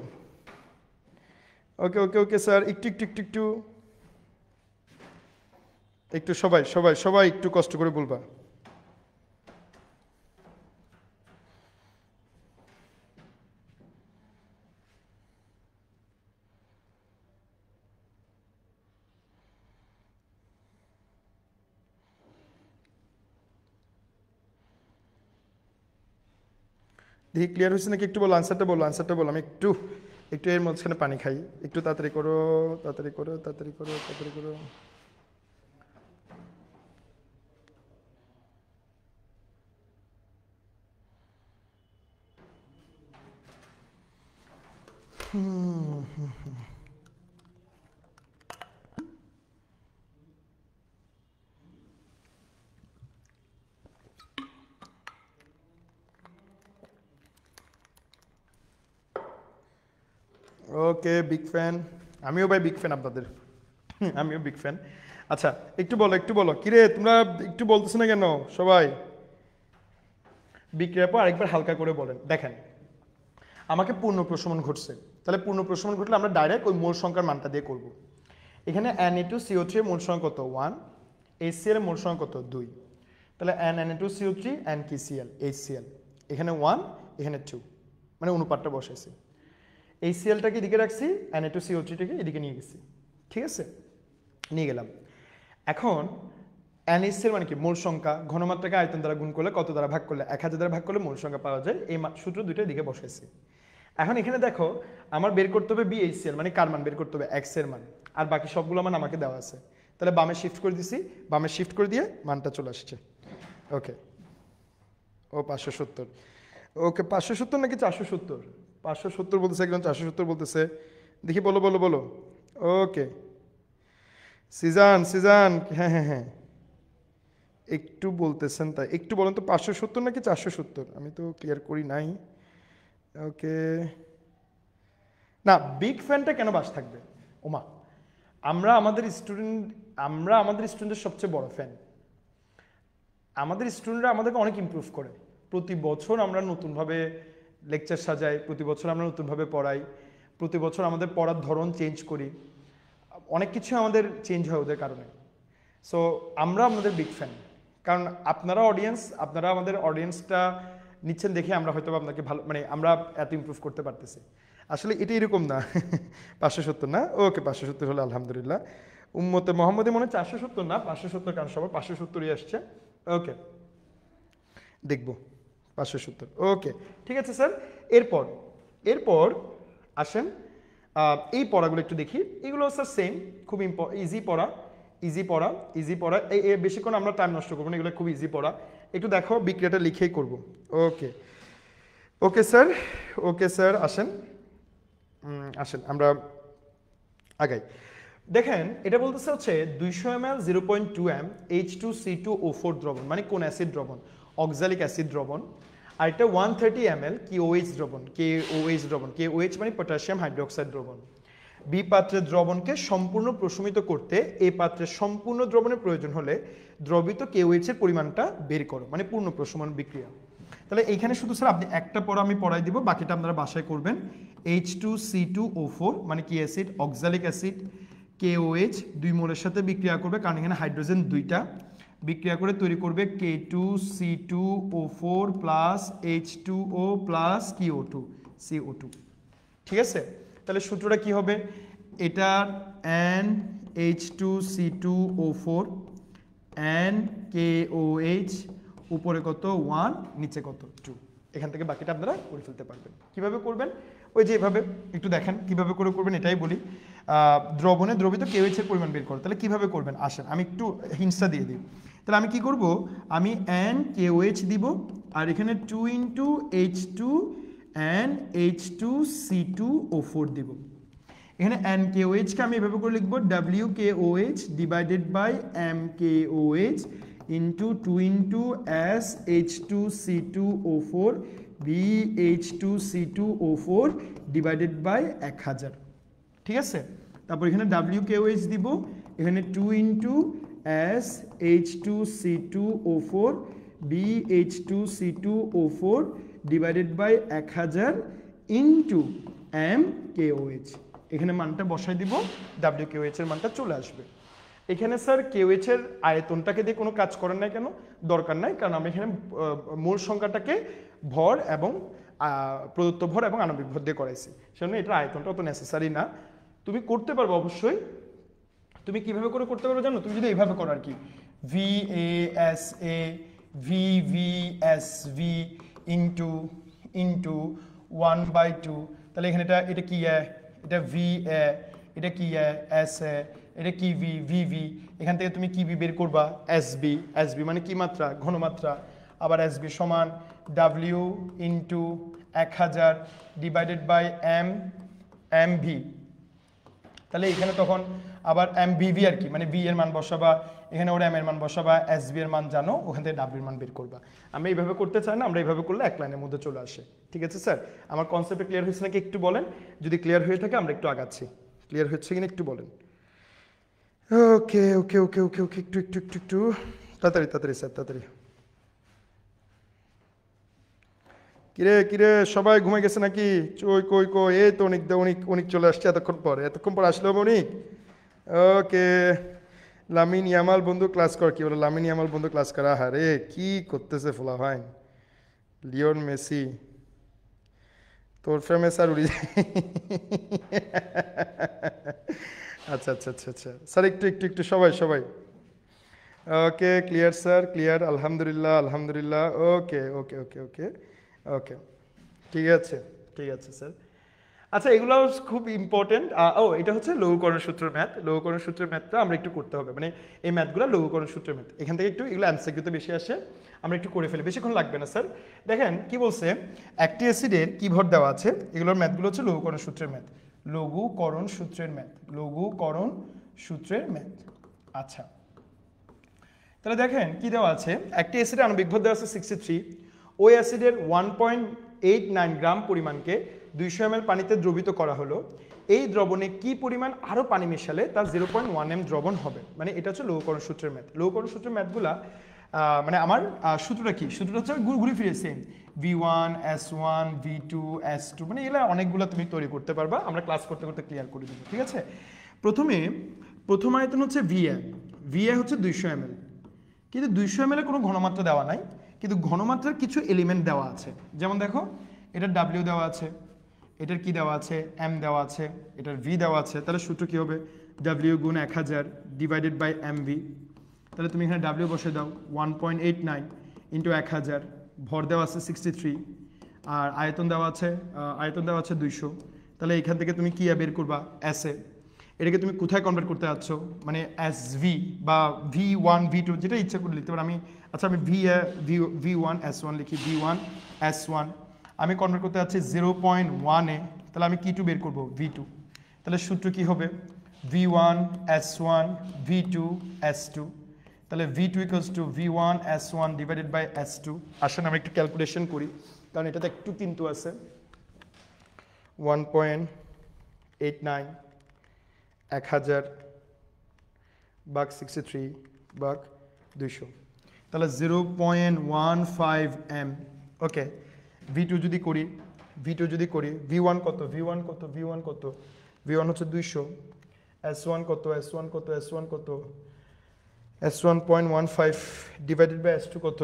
ওকে ওকে ওকে স্যার, একটু সবাই একটু কষ্ট করে বলবা। দেখি ক্লিয়ার হয়েছে নাকি? একটু বলো, আনসারটা বলো। আমি একটু এর মাঝখানে পানি খাই। একটু তাড়াতাড়ি করো। ওকে, বিগ ফ্যান। আমিও ভাই বিগ ফ্যান আপনাদের, আমিও বিগ ফ্যান। আচ্ছা একটু বলো কিরে তোমরা একটু বলতেছো না কেন সবাই? বিক্রিয়ার পর আরেকবার হালকা করে বলেন। দেখেন আমাকে পূর্ণ প্রশমন ঘটছে, তাহলে পূর্ণ প্রশমন ঘটলে আমরা ডাইরেক্ট ওই মোল সংখ্যার মানটা দিয়ে করব। এখানে Na2CO3 এর মোল সংখ্যা কত? 1। HCl এর মোল সংখ্যা কত? 2। তাহলে Na2CO3 and কি Cl HCl, এখানে 1 এখানে 2, মানে অনুপাতটা বসাইছি। HClটাকে এদিকে রাখছি, Na2CO3টাকে এদিকে নিয়ে গেছি। ঠিক আছে, নিয়ে গেলাম। এখন NaCl মানে কি? মোল সংখ্যা। ঘনমাত্রাকে আয়তন দ্বারা গুণ করলে, কত দ্বারা ভাগ করলে, 1000 দ্বারা ভাগ করলে মোল সংখ্যা পাওয়া যায়। এই সূত্র দুটো দিকে বসাইছি। এখন এখানে দেখো আমার বের করতে হবে BHCl, মানে কার মান বের করতে হবে? X এর মান। আর বাকি সবগুলো মান আমাকে দেওয়া আছে। তাহলে বামে শিফট করে দিছি, বামে শিফট করে দিয়ে মানটা চলে আসছে। ওকে, ও 570। ওকে 570 নাকি 470? 570 বলতেছে, একজন 470 বলতেছে। দেখি বলো। ওকে সিজান, হ্যাঁ একটু বলতেছেন, তাই একটু বলেন তো 570 নাকি 470? আমি তো ক্লিয়ার করি নাই। ওকে, না বিগ ফ্যানটা কেন বাস থাকবে? ওমা, আমরা আমাদের স্টুডেন্টের সবচেয়ে বড় ফ্যান। আমাদের স্টুডেন্টরা আমাদেরকে অনেক ইমপ্রুভ করে। প্রতি বছর আমরা নতুনভাবে লেকচার সাজাই, প্রতি বছর আমরা নতুনভাবে পড়াই, প্রতি বছর আমাদের পড়ার ধরন চেঞ্জ করি, অনেক কিছু আমাদের চেঞ্জ হয় ওদের কারণে। সো আমরা আমাদের বিগ ফ্যান, কারণ আপনারা আমাদের অডিয়েন্সটা নিচ্ছেন দেখে আমরা হয়তো আপনাকে ভালো, মানে আমরা এত ইমপ্রুভ করতে পারতেছি। আসলে এটা এরকম না। 570 না? ওকে 570 হলো আলহামদুলিল্লাহ। উম্মতে মোহাম্মদী মনে 470 না, 570, কারণ সবার 570ই আসছে। ওকে দেখব 570। ওকে ঠিক আছে স্যার। এরপর আসেন এই পড়াগুলো একটু দেখি। এগুলো স্যার সেম, খুব ইজি পড়া। বেশিক্ষণ আমরা টাইম নষ্ট করবো না, এগুলো খুব ইজি পড়া। একটু দেখো বিক্রিয়াটা লিখেই করব। ওকে স্যার আসেন আমরা আগাই। দেখেন এটা বলতেছে হচ্ছে 200 ml 0.2 m H2C2O4 দ্রবণ, মানে কোন অ্যাসিড দ্রবণ? অক্সালিক অ্যাসিড দ্রবণ। আর এটা 130 ml KOH দ্রবণ, KOH মানে পটাশিয়াম হাইড্রোক্সাইড দ্রবণ। বি পাত্রের দ্রবণকে সম্পূর্ণ প্রশমিত করতে এ পাত্রের সম্পূর্ণ দ্রবণের প্রয়োজন হলে দ্রবিত KOH এর পরিমাণটা বের করো, মানে পূর্ণ প্রশমন বিক্রিয়া। তাহলে এইখানে শুধু স্যার আপনি একটা পড়া আমি পড়াই দিব, বাকিটা আপনারা বাসায় করবেন। H2C2O4 মানে কি অ্যাসিড? Oxalic acid. KOH 2 মোলের সাথে বিক্রিয়া করবে, কারণ এখানে হাইড্রোজেন 2টা, বিক্রিয়া করে তৈরি করবে K2C2O4 plus H2O plus CO2। ঠিক আছে, তাহলে সূত্রটা কি হবে? এটা NH2C2O4 NKOH, উপরে কত 1, নিচে কত 2। এখান থেকে বাকিটা আপনারা করে ফেলতে পারবেন। কিভাবে করবেন? ওই যে এভাবে একটু দেখেন কিভাবে করে করবেন, এটাই বলি। দ্রবণে দ্রবিত KOH এর পরিমাণ বের করো, তাহলে কিভাবে করবেন আসেন আমি একটু হিন্টসটা দিয়ে দিই। তাহলে আমি কি করব, আমি NaKOH দিব, আর এখানে 2 × H2 and H2C2O4 দিব। এখানে NaKOH কে আমি এভাবে করে লিখব WKOH ডিভাইডেড বাই MKOH into 2 × SH2C2O4 BH2C2O4 divided by 1000, ঠিক আছে। তারপর এখানে WKOH দিব, এখানে 2 × SH2C2O4 BH2C2O4 divided by 1000 into MKOH, এখানে মানটা বসাই দিব, WKOH এর মানটা চলে আসবে। এখানে স্যার KOH এর আয়তনটাকে দিয়ে কোনো কাজ করার নাই, কেন দরকার নাই, কারণ আমি এখানে মূল সংখ্যাটাকে ভর এবং প্রদত্ত ভর এবং আণবিক ভর দিয়ে করাইছি, সেজন্য এটার আয়তনটা অত নেসেসারি না। তুমি করতে পারবে অবশ্যই। তুমি কিভাবে করে করতে পারবে জানো, তুমি যদি এইভাবে করো আর কি, VASA VVSV ইন্টু 1/2, তাহলে এখানে এটা কি এটা VA, এটা কি SA, এটা কি VV, এখান থেকে তুমি কি বের করবা SB মানে কি মাত্রা, ঘনমাত্রা, আবার SB সমান W into 1000 divided by MV, তাহলে এখানে তখন আবার MVV আর কি, মানে V এর মান বসাবা, এখানে ওর M এর মান বসাবা, SB এর মান জানো, ওখান থেকে W এর মান বের করবা। আমরা এইভাবে করতে চাই না, আমরা এইভাবে করলে এক লাইনের মধ্যে চলে আসে, ঠিক আছে স্যার। আমার কনসেপ্টে ক্লিয়ার হয়েছে নাকি একটু বলেন, যদি ক্লিয়ার হয়ে থাকে আমরা একটু আগাচ্ছি, ক্লিয়ার হচ্ছে কিনা একটু বলেন। ওকে ওকে ওকে ওকে ওকে একটু একটু একটু একটু তাড়াতাড়ি তাড়াতাড়ি স্যার তাড়াতাড়ি। কিরে কিরে সবাই ঘুমাই গেছে নাকি? কই কই এই তো অনেক অনেক চলে আসছে এতক্ষণ পর আসলো অনেক। ওকে লামিন ইয়ামাল বন্ধু ক্লাস কর, কি বলো লামিন ইয়ামাল বন্ধু ক্লাস করা, আরে কি করতেছে ফোলা ভাই, লিওন মেসি তোর ফেমে স্যার উড়ি আচ্ছা আচ্ছা আচ্ছা আচ্ছা স্যার একটু একটু একটু সবাই সবাই ওকে ক্লিয়ার স্যার ক্লিয়ার, আলহামদুলিল্লাহ আলহামদুলিল্লাহ, ওকে ওকে ওকে ওকে ওকে ঠিক আছে স্যার। আচ্ছা এগুলো খুব ইম্পর্টেন্ট। এটা হচ্ছে লঘুকরণ সূত্রের ম্যাথ, লঘুকরণ সূত্রের ম্যাথটা আমরা একটু করতে হবে, মানে এই ম্যাথগুলো লঘুকরণ সূত্রের ম্যাথ, এখান থেকে একটু এগুলো এমসিকিউতে বেশি আসে, আমরা একটু করে ফেলি, বেশিক্ষণ লাগবে না স্যার। দেখেন কি বলছে, একটি অ্যাসিডের কি ভর দেওয়া আছে, এগুলোর ম্যাথগুলো হচ্ছে লঘুকরণ সূত্রের ম্যাথ, লঘুকরণ সূত্রের ম্যাথ, লঘুকরণ সূত্রের ম্যাথ। আচ্ছা তাহলে দেখেন কি দেওয়া আছে, একটি অ্যাসিডের আণবিক ভর দেওয়া আছে 63, ওই অ্যাসিডের 1.89 গ্রাম পরিমাণকে 200 ml পানিতে দ্রবীত করা হলো, এই দ্রবণে কি পরিমাণ আরও পানি মেশালে তার 0.1 m দ্রবণ হবে, মানে এটা হচ্ছে লঘুকরণ সূত্রের ম্যাথ। লঘুকরণ সূত্রের ম্যাথগুলা মানে আমার সূত্রটা কি, সূত্রটা হচ্ছে ঘুরে ফিরে same, V1 S1 V2 S2, মানে এগুলো অনেকগুলো তুমি তৈরি করতে পারবা, আমরা ক্লাস করতে করতে ক্লিয়ার করে দেবো, ঠিক আছে। প্রথম আয়তন হচ্ছে VA হচ্ছে 200 ml, কিন্তু 200 ml কোনো ঘনমাত্রা দেওয়া নাই, কিন্তু ঘনমাত্রার কিছু এলিমেন্ট দেওয়া আছে, যেমন দেখো এটার W দেওয়া আছে, এটার কি দেওয়া আছে M দেওয়া আছে, এটার V দেওয়া আছে, তাহলে সূত্র কি হবে W গুণ 1000 ডিভাইডেড বাই MV, তাহলে তুমি এখানে W বসে দাও 1.89 ইন্টু 1000, ভর দেওয়া আছে 63, আর আয়তন দেওয়া আছে 200, তাহলে এখান থেকে তুমি কি বের করবা SA, এটাকে তুমি কোথায় কনভার্ট করতে যাচ্ছ, মানে SV বা V1 V2 যেটা ইচ্ছা করে লিখতে পারো, আমি V1 S1 লিখি, V1 S1 আমি কনভার্ট করতে যাচ্ছি 0.1 এ, তাহলে আমি কি টু বের করব V2, তাহলে সূত্র কি হবে V1 S1 V2 S2, তাহলে V2 equals to V1 S1 divided by S2। আসেন আমরা একটু ক্যালকুলেশন করি, কারণ এটাতে একটু কিন্তু আছে, 1.89 1000 ভাগ 63 ভাগ 200, তাহলে 0.15 m। ওকে V2 যদি করি V1 কত V1 হচ্ছে 200, S1 কত S1 0.15 ডিভাইডেড বাই S2 কত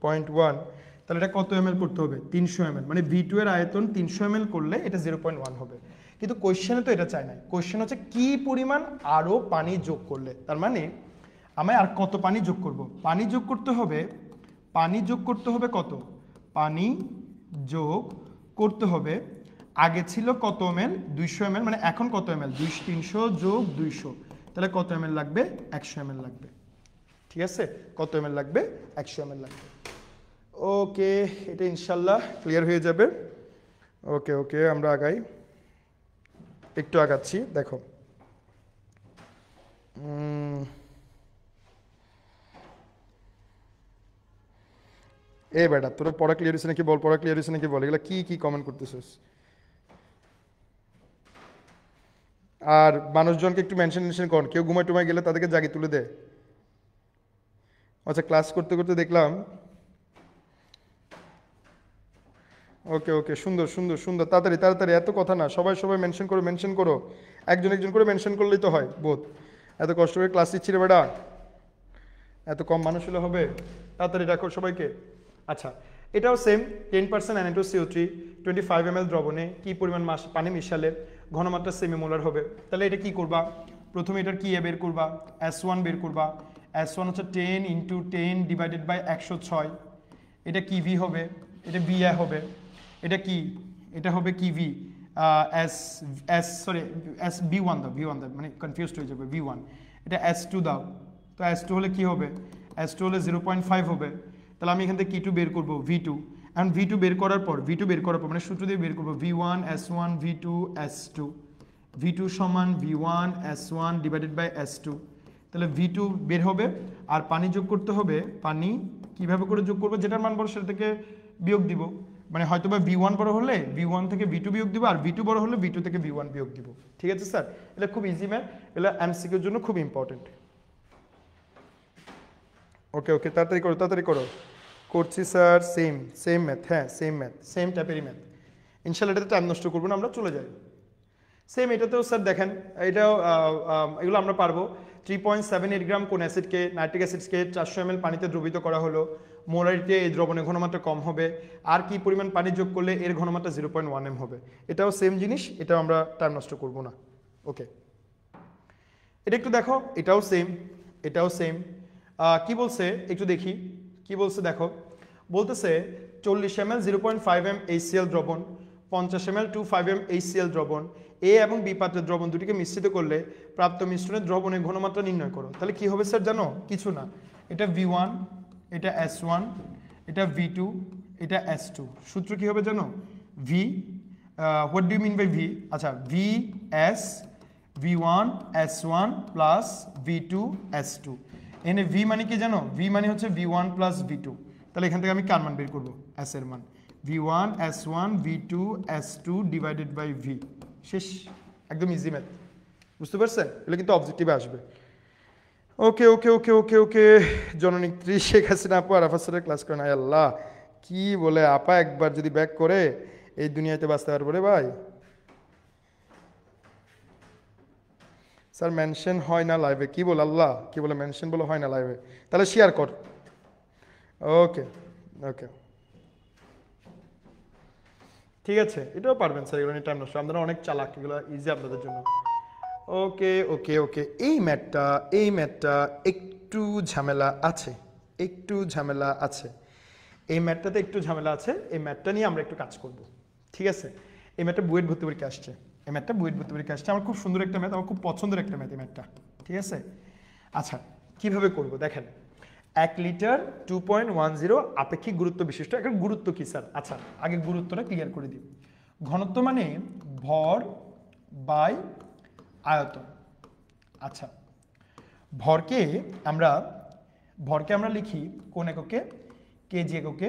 0.1, তাহলে এটা কত ml করতে হবে 300 ml, মানে V2 এর আয়তন 300 ml করলে এটা 0.1 হবে, কিন্তু কোয়েশ্চেনে তো এটা চাই না, কোয়েশ্চেন হচ্ছে কি পরিমাণ আরও পানি যোগ করলে, তার মানে আমি আর কত পানি যোগ করব, পানি যোগ করতে হবে কত, পানি যোগ করতে হবে আগে ছিল কত ml 200 ml, মানে এখন কত ml 300 যোগ 200, তাহলে কত ml লাগবে 100 ml লাগবে। ঠিক আছে, কত ml লাগবে 100 ml লাগবে। ওকে, এটা ইনশাল্লাহ ক্লিয়ার হয়ে যাবে। ওকে ওকে, আমরা আগাই, একটু আগাচ্ছি। দেখো এ বেটা, তোরা পড়া ক্লিয়ার হয়েছে নাকি বল, পড়া ক্লিয়ার হয়েছে নাকি বল, এগুলো কি কি কমেন্ট করতেছিস? আর মানুষজনকে একটু মেনশন কর, কেউ ঘুমায় টুমায় গেলে তাদেরকে জাগি তুলে দে। আচ্ছা, ক্লাস করতে করতে দেখলাম। ওকে ওকে, সুন্দর সুন্দর সুন্দর, তাড়াতাড়ি তাড়াতাড়ি, এত কথা না, সবাই সবাই মেনশন করো, মেনশন করো, একজন একজন করে মেনশন করলেই তো হয় বোধ। এত কষ্ট করে ক্লাস নিচ্ছি রে বেটা, এত কম মানুষ হলে হবে? তাড়াতাড়ি রাখো সবাইকে। আচ্ছা, এটাও সেম, 10% Na2CO3 25 ml দ্রবণে কি পরিমাণ পানি মিশালে ঘনমাত্রা সেমিমোলার হবে। তাহলে এটা কি করবা, প্রথমে এটার কি বের করবা, S1 বের করবা। S1 হচ্ছে 10 × 10 ডিভাইডেড বাই 106, এটা কি ভি হবে, এটা ভি হবে, এটা কি, এটা হবে কি ভি এস V1 দাও, V1 দাও, মানে কনফিউজড হয়ে যাবে, V1। এটা S2 দাও, তো S2 হলে কি হবে, S2 হলে 0.5 হবে। তাহলে আমি এখান থেকে কি2 বের করবো, V2। এখন V2 বের করার পর মানে সূত্র দিয়ে বের করবো V1 S1 V2 S2, V2 সমান V1 S1 divided by S2। তাহলে V2 বের হবে, আর পানি যোগ করতে হবে। পানি কিভাবে করে যোগ করবো, যেটার মান বড় সেটা থেকে বিয়োগ দিব, মানে হয়তো বা V1 বড় হলে V1 থেকে V2 বিয়োগ দিব, আর V2 বড় হলে V2 থেকে V1 বিয়োগ দিব। ঠিক আছে স্যার, এটা খুব ইজি ম্যাথ, এটা এমসিকিউর জন্য খুব ইম্পর্টেন্ট। ওকে ওকে, তাড়াতাড়ি করো তাড়াতাড়ি করো, করছি স্যার। সেম সেম ম্যাথ, হ্যাঁ সেম ম্যাথ, সেম টাইপেরই ম্যাথ। ইনশাল্লাহ এটাতে টাইম নষ্ট করবো না, আমরা চলে যাই। সেম এটাতেও স্যার দেখেন, এটাও এগুলো আমরা পারবো। 3.78 গ্রাম কোন অ্যাসিডকে, নাইট্রিক অ্যাসিডকে 400 ml পানিতে দ্রবীত করা হলো, মোলারিটি এই দ্রবণের ঘনমাত্রা কম হবে, আর কি পরিমাণ পানি যোগ করলে এর ঘনমাত্রা 0.1 m হবে। এটাও সেম জিনিস, এটাও আমরা টাইম নষ্ট করবো না। ওকে, এটা একটু দেখো, এটাও সেম, এটাও সেম। কি বলছে একটু দেখি, কি বলছে দেখো, বলতেছে 40 ml 0.5 m HCl দ্রবণ, 50 ml 25 m HCl দ্রবণ, এ এবং বি পাত্রের দ্রবণ দুটিকে মিশ্রিত করলে প্রাপ্ত মিশ্রণের দ্রবণের ঘনমাত্রা নির্ণয় করো। তাহলে কি হবে স্যার জানো? কিছু না, এটা V1, এটা S1, এটা V2, এটা S2। সূত্র কি হবে জানো? V, what do you mean by V? আচ্ছা, VS V1 S1 plus V2 S2। এখানে V মানে কি জানো? V মানে হচ্ছে V1 প্লাস V2। তাহলে এখান থেকে আমি কার মান বের করবো? S এর মান। V1 S1 V2 S2 divided by V। শেষ, একদম ইজি ম্যাথ, বুঝতে পারছেন? এগুলো কিন্তু অবজেক্টিভে আসবে। ওকে ওকে ওকে ওকে ওকে, জননেত্রী শেখ হাসিনা আপু আরাফাত স্যারের ক্লাস করেন। আয় আল্লাহ, কি বলে আপা একবার যদি ব্যাক করে এই দুনিয়াতে বাঁচতে পারবো রে ভাই। স্যার মেনশন হয় না লাইভে, কি বল আল্লাহ, কি বলে মেনশন বলে হয় না লাইভে, তাহলে শেয়ার কর। ওকে ওকে, ঠিক আছে, এটাও পারবেন স্যার, এগুলো নিয়ে টাইম নষ্ট, আপনারা অনেক চালাক, এগুলো ইজি আপনাদের জন্য। ওকে ওকে ওকে, এই ম্যাথটা একটু ঝামেলা আছে, একটু ঝামেলা আছে, এই ম্যাথটাতে একটু ঝামেলা আছে, এই ম্যাথটা নিয়ে আমরা একটু কাজ করব। ঠিক আছে, এই ম্যাথটা বুয়েট ভর্তি পরীক্ষা আসছে, এই ম্যাথটা বুয়েট ভর্তি পরীক্ষা আসছে, আমার খুব সুন্দর একটা ম্যাথ, আমার খুব পছন্দের একটা ম্যাথ এই ম্যাথটা। ঠিক আছে, আচ্ছা কিভাবে করব দেখেন। 1 লিটার 2.10 আপেক্ষিক গুরুত্ব বিশিষ্ট, একটা গুরুত্ব কি স্যার? আচ্ছা আগে গুরুত্বটা ক্লিয়ার করে দিই। ঘনত্ব মানে ভর বাই আয়তন। আচ্ছা, ভরকে আমরা লিখি কোন এককে? কেজি এককে।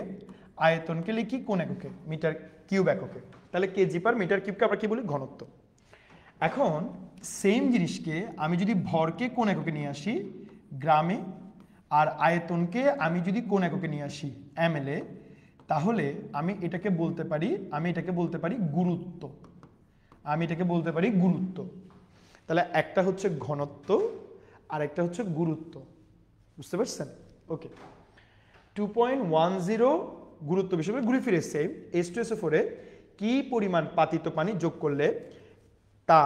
আয়তনকে লিখি কোন এককে? মিটার কিউব এককে। তাহলে কেজি পার মিটার কিউবকে আমরা কি বলি? ঘনত্ব। এখন সেম জিনিসকে আমি যদি ভরকে কোন এককে নিয়ে আসি? গ্রামে, আর আয়তনকে আমি যদি কোন এককে নিয়ে আসি? ml এ, তাহলে আমি এটাকে বলতে পারি গুরুত্ব। আমি এটাকে বলতে পারি গুরুত্ব। তাহলে একটা হচ্ছে ঘনত্ব আর একটা হচ্ছে গুরুত্ব, বুঝতে পারছেন? ওকে, 2.10 গুরুত্ব বিষয় ঘুরে ফিরে সেম। H2SO4 এ কি পরিমাণ পাতিত পানি যোগ করলে তা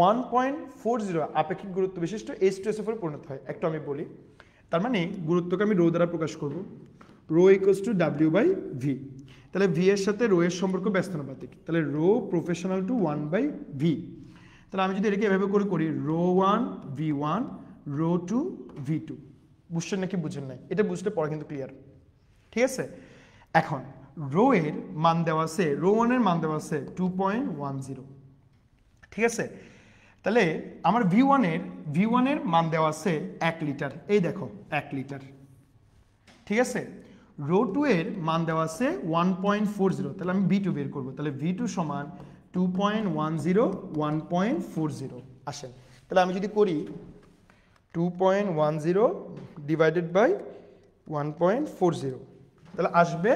1.40 আপেক্ষিক গুরুত্ব বিশিষ্ট H2SO4 পরিণত হয়? একটু আমি বলি, তার মানে গুরুত্বকে আমি রো দ্বারা প্রকাশ করব, rho equals to W by V. তাহলে ভি এর সাথে রো এর সম্পর্ক ব্যস্তানুপাতিক, তাহলে রো প্রফেশনাল টু 1/v। তাহলে আমি যদি এটাকে এভাবে করে করি রো 1 v1 রো 2 v2, বুঝছেন নাকি বুঝেন নাই? এটা বুঝলে পরে কিন্তু ক্লিয়ার, ঠিক আছে? এখন রো এর মান দেওয়া আছে, রো 1 এর মান দেওয়া আছে 2.10, ঠিক আছে? তাহলে আমার ভি ওয়ান এর মান দেওয়া আছে 1 লিটার, এই দেখো 1 লিটার, ঠিক আছে? রো 2 এর মান দেওয়া আছে 1.40, তাহলে আমি ভি টু বের করবো, তাহলে ভি2 সমান 2.10 1.40 আসেন। তাহলে আমি যদি করি 2.10 ডিভাইডেড বাই 1.40, তাহলে আসবে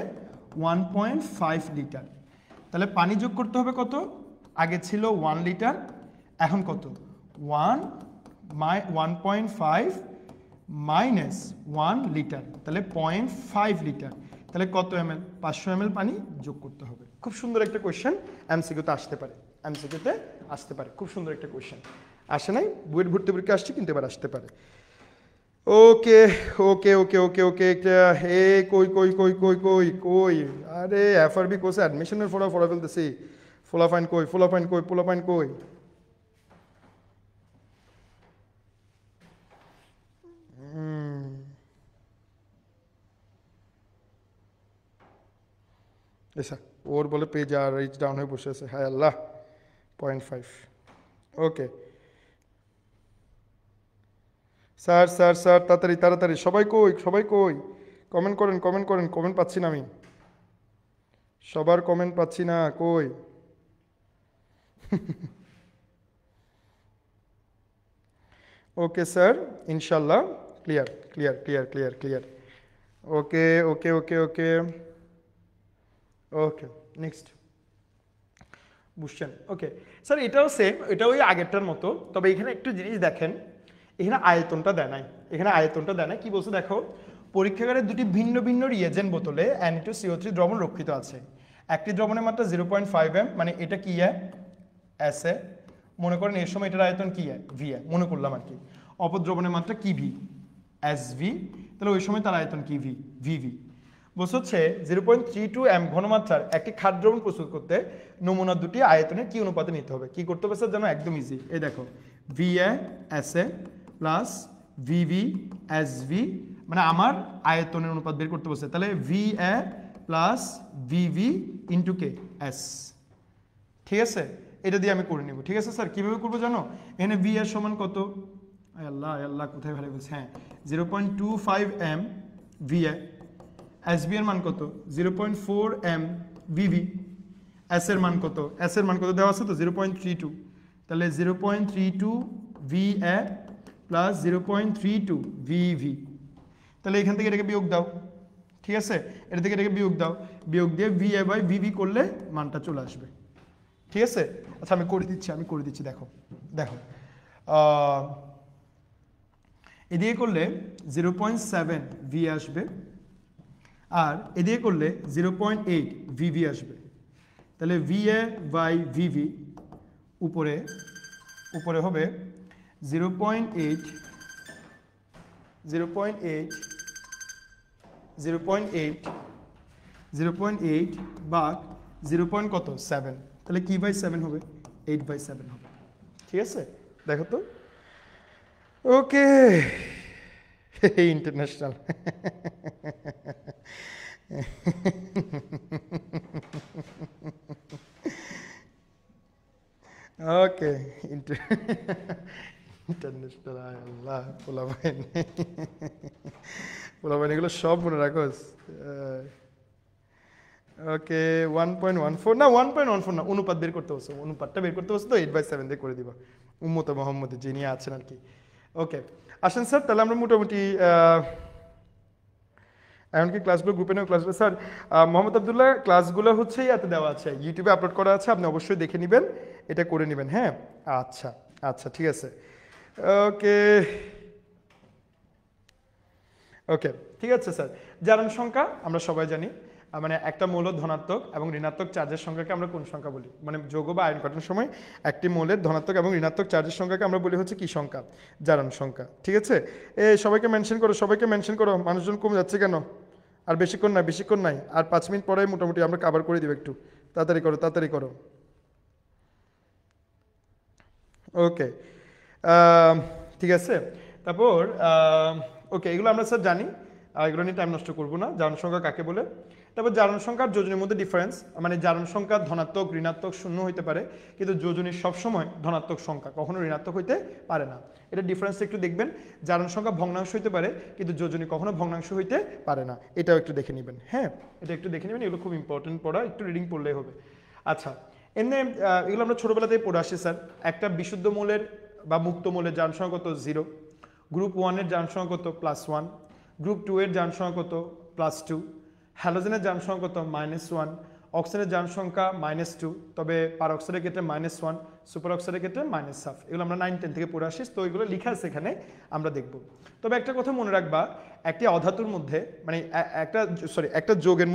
1.5 লিটার। তাহলে পানি যোগ করতে হবে কত? আগে ছিল 1 লিটার, এখন কত? 1.5 মাইনাস 1 লিটার, তাহলে 0.5 লিটার। তাহলে কত ml? 500 ml পানি যোগ করতে হবে। খুব সুন্দর একটা কোয়েশ্চেন, এমসিকিউতে আসতে পারে, এমসিকিউতে আসতে পারে, খুব সুন্দর একটা কোয়েশ্চেন। আসে নাই, বুয়েট ভর্তি পরীক্ষা আসছে, কিন্তু এবার আসতে পারে। ওকে ওকে ওকে ওকে ওকে হে কই কই কই কই কই কই আরে এফআরবি কোর্সে অ্যাডমিশনের ফোড়া ফেলতেছি। ফোলাফাইন কই, ফোলাফাইন কই, ফোলাফাইন কই? আচ্ছা, ওর বলে পেজ আর রিচ ডাউন হয়ে বসে আছে, হায় আল্লাহ। 0.5, ওকে স্যার স্যার স্যার তাড়াতাড়ি তাড়াতাড়ি, সবাই কই, সবাই কই? কমেন্ট করেন, কমেন্ট করেন, কমেন্ট পাচ্ছি না আমি, সবার কমেন্ট পাচ্ছি না, কই? ওকে স্যার, ইনশাল্লাহ clear clear clear clear clear. Okay okay okay okay okay next, বুঝছেন? ওকে স্যার, এটাও সেম, এটা ওই আগেরটার মতো, তবে এখানে একটু জিনিস দেখেন, এখানে আয়তনটা দেয় নাই, এখানে আয়তনটা দেয় নাই। কি বলছে দেখো, পরীক্ষাগারে দুটি ভিন্ন ভিন্ন রিয়েজেন্ট বোতলে Na2CO3 দ্রবণ রক্ষিত আছে। একটি দ্রবণের মাত্রা 0.5 m, মানে এটা কি এস এ, মনে করেন এর সময় এটার আয়তন কি ভি মনে করলাম আর কি। অপর দ্রবণের মাত্রা কি ভি, এস ভি, তাহলে ওই সময় তার আয়তন কি ভি, ভিভি। বলছে হচ্ছে 0.32 m ঘনমাত্রার একটি খাদ্য দ্রবণ প্রস্তুত করতে নমুনা দুটি আয়তনের কি অনুপাতে নিতে হবে? কি করতে হবে স্যার জানো? একদম ইজি, এই দেখো V S A plus V V S V, মানে আমার আয়তনের অনুপাত বের করতে বলছে, তাহলে V A plus V V into K S, ঠিক আছে? এটা দিয়ে আমি করে নিব, ঠিক আছে স্যার? কিভাবে করবো জানো? এখানে ভি এর সমান কত? আল্লাহ আল্লাহ, কোথায় ভালো বলছে, হ্যাঁ 0.25 m V A, S B এর মান কত? 0.4 m ভিভি, এস এর মান কত? এস এর মান কত দেওয়া আছে তো 0.32, তাহলে 0.32 ভি এ প্লাস 0.32 ভিভি, তাহলে এখান থেকে এটাকে বিয়োগ দাও, ঠিক আছে? এটা থেকে এটাকে বিয়োগ দাও, বিয়োগ দিয়ে ভি এ বাই ভিভি করলে মানটা চলে আসবে, ঠিক আছে? আচ্ছা আমি করে দিচ্ছি, দেখো দেখো এদিকে করলে 0.7 ভি আসবে, আর এদিকে করলে 0.8 ভিভি আসবে, তাহলে ভি এ বাই ভিভি উপরে উপরে হবে 0.8 ভাগ 0. কত 7, তাহলে কি বাই 7 হবে? 8/7 হবে, ঠিক আছে? দেখো তো, ওকে ইন্টারন্যাশনাল ওকে ইন্টারন্যাশনাল, আল্লাহ পোলাপাইন পোলাপাইন এগুলো সব মনে রাখোস। ওকে 1.14 না 1.14 না, অনুপাত বের করতে বলছো, অনুপাতটা বের করতে বলছো তো 8/7 দিয়ে করে দিবা, উম্মতে মোহাম্মদ যিনি আছেন আর কি। ওকে আসেন স্যার, তাহলে আমরা মোটামুটি এমনকি ক্লাসগুলো গ্রুপে নেওয়া ক্লাসগুলো স্যার মোহাম্মদ আবদুল্লাহ ক্লাসগুলো হচ্ছে এতে দেওয়া আছে, ইউটিউবে আপলোড করা আছে, আপনি অবশ্যই দেখে নেবেন, এটা করে নেবেন, হ্যাঁ? আচ্ছা আচ্ছা ঠিক আছে, ওকে ওকে ঠিক আছে স্যার। জারণ সংখ্যা আমরা সবাই জানি, মানে একটা মৌল ধনাত্মক এবং ঋণাত্মক চার্জের সংখ্যাকে আমরা কোন সংখ্যা বলি? মানে যৌগ বা আয়ন গঠনের সময় একটি মৌলের ধনাত্মক এবং ঋণাত্মক চার্জের সংখ্যাকে আমরা বলি হচ্ছে কি সংখ্যা? জারণ সংখ্যা, ঠিক আছে? সবাইকে মেনশন করো, সবাইকে মেনশন করো, মানুষজন কমে যাচ্ছে কেন? আর বেশিক্ষণ নাই, আর 5 মিনিট পরে মোটামুটি আমরা কভার করে দিব। একটু তাড়াতাড়ি করো। ওকে, ঠিক আছে। তারপর ওকে, এগুলো আমরা স্যার জানি, এগুলো নিয়ে টাইম নষ্ট করবো না। জারণ সংখ্যা কাকে বলে? তারপর জারণ সংখ্যা আর যোজনীর মধ্যে ডিফারেন্স, মানে জারণ সংখ্যা ধনাত্মক, ঋণাত্মক, শূন্য হইতে পারে, কিন্তু যোজনী সবসময় ধনাত্মক সংখ্যা, কখনো ঋণাত্মক হইতে পারে না। এটা ডিফারেন্সটা একটু দেখবেন। জারণ সংখ্যা ভগ্নাংশ হইতে পারে, কিন্তু যোজনী কখনো ভগ্নাংশ হইতে পারে না। এটাও একটু দেখে নেবেন। হ্যাঁ, এটা একটু দেখে নেবেন, এগুলো খুব ইম্পর্টেন্ট পড়া, একটু রিডিং পড়লেই হবে। আচ্ছা, এমনি এগুলো আমরা ছোটবেলাতেই পড়ে আসি স্যার। একটা বিশুদ্ধ মৌলের বা মুক্ত মৌলের জারণ সংখ্যা কত? 0। গ্রুপ 1-এর জারণ সংখ্যা কত? +1। গ্রুপ 2-এর জারণ সংখ্যা কত? +2। হ্যালোজেনের জারণ সংখ্যা কত? -1। অক্সিজেনের জারণ সংখ্যা -2, তবে পার অক্সাইডের ক্ষেত্রে -1, সুপার অক্সাইডের ক্ষেত্রে -1/2। এগুলো আমরা 9-10 থেকে পড়ে আসি, তো এগুলো লেখা আছে এখানে, আমরা দেখব। তবে একটা কথা মনে রাখবা, একটি অধাতুর মধ্যে, মানে একটা যোগের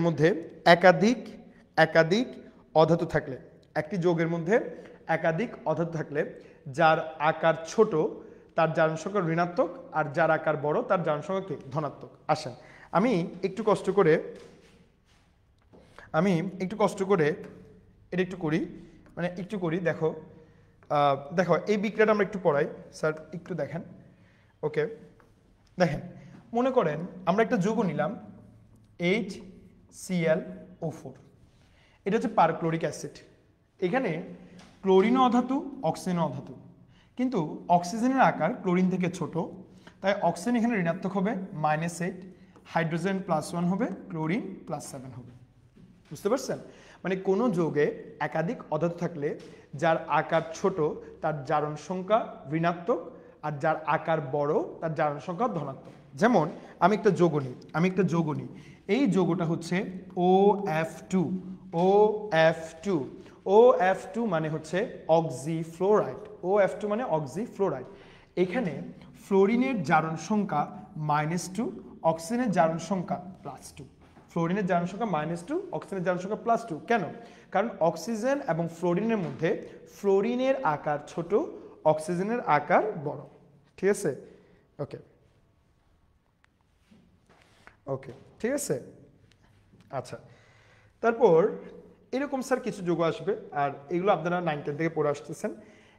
মধ্যে একাধিক অধাতু থাকলে, একটি যোগের মধ্যে একাধিক অধাতু থাকলে যার আকার ছোট তার জারণ সংখ্যা ঋণাত্মক, আর যার আকার বড় তার জারণ সংখ্যা কি? ধনাত্মক। আসেন আমি একটু কষ্ট করে এটা একটু করি। দেখো এই বিক্রিয়াটা আমরা একটু পড়াই স্যার, একটু দেখেন। ওকে, দেখেন, মনে করেন আমরা একটা যৌগ নিলাম HClO4, এটা হচ্ছে পারক্লোরিক অ্যাসিড। এখানে ক্লোরিন অধাতু, অক্সিজেন অধাতু, কিন্তু অক্সিজেনের আকার ক্লোরিন থেকে ছোট, তাই অক্সিজেন এখানে ঋণাত্মক হবে -8, হাইড্রোজেন +1 হবে, ক্লোরিন +7 হবে। বুঝতে পারছেন? মানে কোনো যৌগে একাধিক অধাতু থাকলে যার আকার ছোট তার জারণ সংখ্যা ঋণাত্মক, আর যার আকার বড় তার জারণ সংখ্যা ধনাত্মক। যেমন আমি একটা যৌগ নিই, এই যৌগটা হচ্ছে OF2 মানে হচ্ছে অক্সিফ্লোরাইড। এখানে ফ্লোরিনের জারণ সংখ্যা -2, অক্সিজেনের জারণ সংখ্যা +2। ফ্লোরিনের জারণ সংখ্যা -2, অক্সিজেনের জারণ সংখ্যা +2। কেন? কারণ অক্সিজেন এবং ফ্লোরিনের মধ্যে ফ্লোরিনের আকার ছোট, অক্সিজেনের আকার বড়। ঠিক আছে? ওকে, ঠিক আছে। আচ্ছা, তারপর এরকম স্যার কিছু যৌগ আসবে, আর এগুলো আপনারা 9-10 থেকে পড়ে আসতেছেন।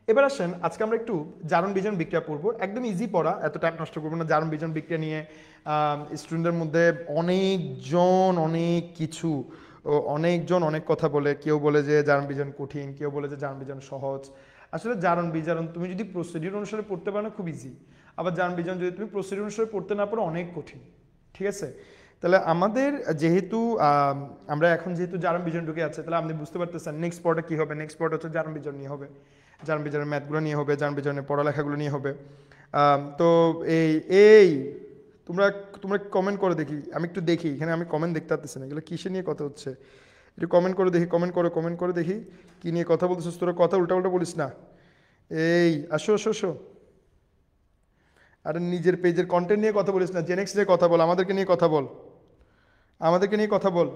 এবার আসেন, আজকে আমরা একটু জারণ বিজারণ বিক্রিয়া পড়বো। একদম ইজি পড়া, এত টাইম নষ্ট করবো না। জারণ বিজারণ বিক্রিয়া নিয়ে স্টুডেন্টদের মধ্যে অনেকজন অনেক কথা বলে। কেউ বলে যে জারণ বিজারণ কঠিন, কেউ বলে যে জারণ বিজারণ সহজ। আসলে জারণ বিজারণ তুমি যদি প্রসিডিউর অনুসারে পড়তে পারো না, খুব ইজি। আবার জারণ বিজারণ যদি তুমি প্রসিডিউর অনুসারে পড়তে না পারো, অনেক কঠিন। ঠিক আছে? তাহলে আমাদের আমরা এখন যেহেতু জারণ বিজারণ ঢুকে আছে, তাহলে আপনি বুঝতে পারতেছেন নেক্সট পর্টে কি হবে। নেক্সট পর্ট হচ্ছে জারণ বিজারণ নিয়ে হবে, জারণ বিজারণের ম্যাথগুলো নিয়ে হবে, জারণ বিজারণের পড়ালেখাগুলো নিয়ে হবে। তো তোমরা কমেন্ট করে দেখি, আমি একটু দেখি এখানে, আমি কমেন্ট দেখতে পাচ্ছি না, এগুলো কিসে নিয়ে কথা হচ্ছে। একটু কমেন্ট করে দেখি কি নিয়ে কথা বলতেছিস। তোরা কথা উল্টা বলিস না। আসো। আরে নিজের পেজের কন্টেন্ট নিয়ে কথা বলিস না, জেনেক্স নিয়ে কথা বল, আমাদেরকে নিয়ে কথা বল।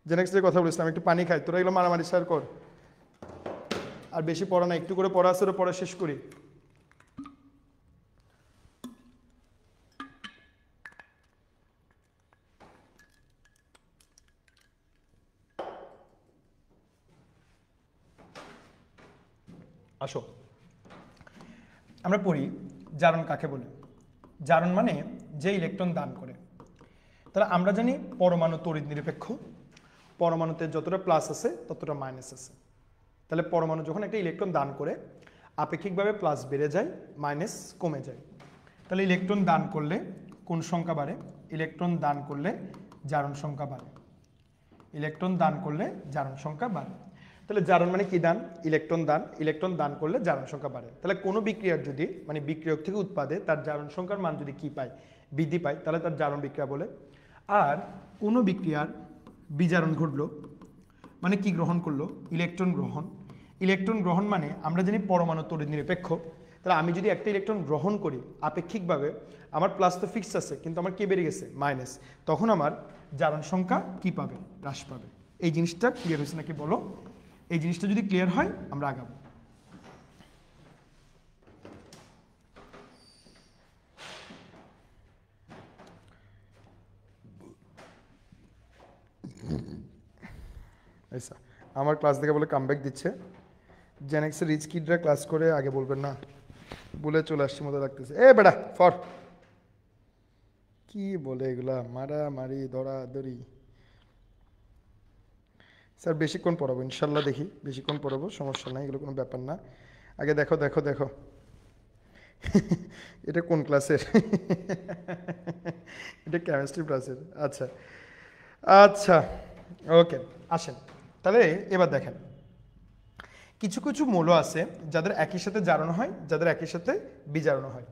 জেনেক্স নিয়ে কথা বলিস না। আমি একটু পানি খাই, তোরা এগুলো মারামারি শেয়ার কর। আর বেশি পড়া না, একটু করে পড়া আছে, পড়া শেষ করি। আসো, আমরা পড়ি জারণ কাকে বলে। জারণ মানে যে ইলেকট্রন দান করে। তাহলে আমরা জানি পরমাণু তড়িৎ নিরপেক্ষ, পরমাণুতে যতটা প্লাস আছে ততটা মাইনাস আছে। তাহলে পরমাণু যখন একটা ইলেকট্রন দান করে, আপেক্ষিকভাবে প্লাস বেড়ে যায়, মাইনাস কমে যায়। তাহলে ইলেকট্রন দান করলে কোন সংখ্যা বাড়ে? ইলেকট্রন দান করলে জারণ সংখ্যা বাড়ে। তাহলে জারণ মানে কি? দান। ইলেকট্রন দান করলে জারণ সংখ্যা বাড়ে। তাহলে কোনো বিক্রিয়ার যদি, মানে বিক্রিয়ক থেকে উৎপাদে তার জারণ সংখ্যার মান যদি কি পায়? বৃদ্ধি পায়, তাহলে তার জারণ বিক্রিয়া বলে। আর কোনো বিক্রিয়ার বিজারণ ঘটলো মানে কি গ্রহণ করলো? ইলেকট্রন গ্রহণ মানে আমরা জানি পরমাণু তড়িৎ নিরপেক্ষ। তাহলে আমি যদি একটা ইলেকট্রন গ্রহণ করি, আপেক্ষিকভাবে আমার প্লাস তো ফিক্স আছে, কিন্তু আমার কে বেড়ে গেছে? মাইনাস। তখন আমার জারণ সংখ্যা কি পাবে? হ্রাস পাবে। এই জিনিসটা ক্লিয়ার হয়েছে নাকি বলো? এই জিনিসটা যদি ক্লিয়ার হয় আমরা আগাবো। আচ্ছা, আমার ক্লাস দেখে বলে কামব্যাক দিচ্ছে। জেনেক্সের রিচ কিডরা ক্লাস করে আগে বলবেন না, বলে চলে আসছি মতো লাগতেছে। এ বেটা ফর কি বলে এগুলা, মারামারি দরাদরি। স্যার বেশিক্ষণ পড়াবো ইনশাল্লাহ, দেখি বেশিক্ষণ পড়াবো, সমস্যা নাই, এগুলো কোনো ব্যাপার না। আগে দেখো দেখো দেখো এটা কোন ক্লাসের এটা কেমিস্ট্রি ক্লাসের। আচ্ছা আচ্ছা, ওকে, আসেন তাহলে এবার দেখেন, কিছু কিছু মৌল আছে যাদের একই সাথে জারণ হয়, যাদের একই সাথে বিজারণ হয়।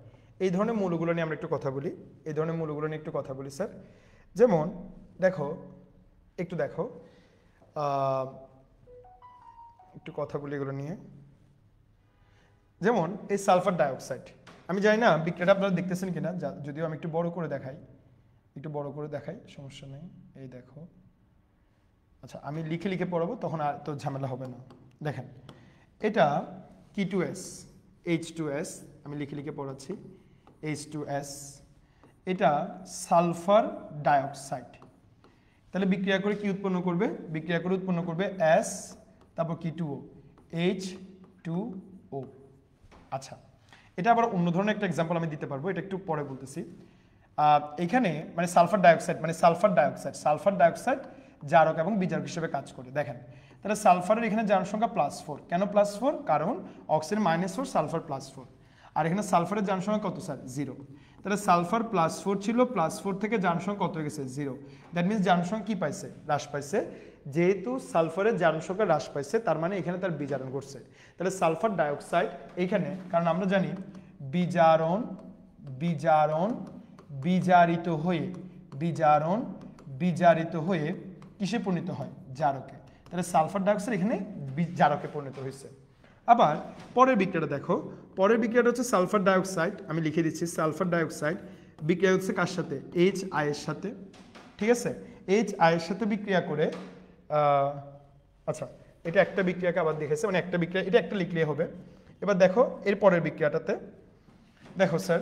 এই ধরনের মৌলগুলো নিয়ে আমরা একটু কথা বলি, এই ধরনের মৌলগুলো নিয়ে একটু কথা বলি স্যার। যেমন দেখো, একটু দেখো, একটু কথা বলি এগুলো নিয়ে। যেমন এই সালফার ডাইঅক্সাইড, আমি জানি না বিক্রিয়াটা আপনারা দেখতেছেন কিনা, যদিও আমি একটু বড় করে দেখাই, একটু বড় করে দেখাই, সমস্যা নেই। এই দেখো, আচ্ছা আমি লিখে লিখে পড়াবো, তখন আর তো ঝামেলা হবে না। দেখেন এটা K2S H2S, আমি লিখে লিখে পড়াচ্ছি, H2S, এটা সালফার ডাইঅক্সাইড। তাহলে বিক্রিয়া করে কি উৎপন্ন করবে? বিক্রিয়া করে উৎপন্ন করবে S, তারপর K2O, H2O। আচ্ছা, এটা আবার অন্য ধরনের একটা এক্সাম্পল আমি দিতে পারবো, এটা একটু পরে বলতেছি। এখানে মানে সালফার ডাইঅক্সাইড, সালফার ডাইঅক্সাইড জারক এবং বিজারক হিসেবে কাজ করে। দেখেন তাহলে সালফারের এখানে জারণ সংখ্যা +4, কেন +4? কারণ অক্সিজেন -4, সালফার +4, আর এখানে সালফারের জারণ সংখ্যা কত স্যার? 0। তাহলে সালফার +4 ছিল, +4 থেকে জারণ সংখ্যা কত হয়ে গেছে? 0। দ্যাট মিনস জারণ সংখ্যা কি পাইছে? হ্রাস পাইছে। যেহেতু সালফারের জারণ সংখ্যা হ্রাস পাইছে, তার মানে এখানে তার বিজারণ ঘটছে। তাহলে সালফার ডাইঅক্সাইড এইখানে, কারণ আমরা জানি বিজারণ বিজারিত হয়ে কিসে পরিণত হয়? জারকে। তাহলে সালফার ডাইঅক্সাইড এখানে জারকে পরিণত হয়েছে। আবার পরের বিক্রিয়াটা দেখো, পরের বিক্রিয়াটা হচ্ছে সালফার ডাইঅক্সাইড, আমি লিখে দিচ্ছি, সালফার ডাইঅক্সাইড বিক্রিয়া হচ্ছে কার সাথে? HI এর সাথে, ঠিক আছে? HI এর সাথে বিক্রিয়া করে, আচ্ছা এটা একটা বিক্রিয়াকে আবার দেখেছে, মানে একটা বিক্রিয়া, এটা একটা লিখলে হবে। এবার দেখো এর পরের বিক্রিয়াটাতে দেখো স্যার,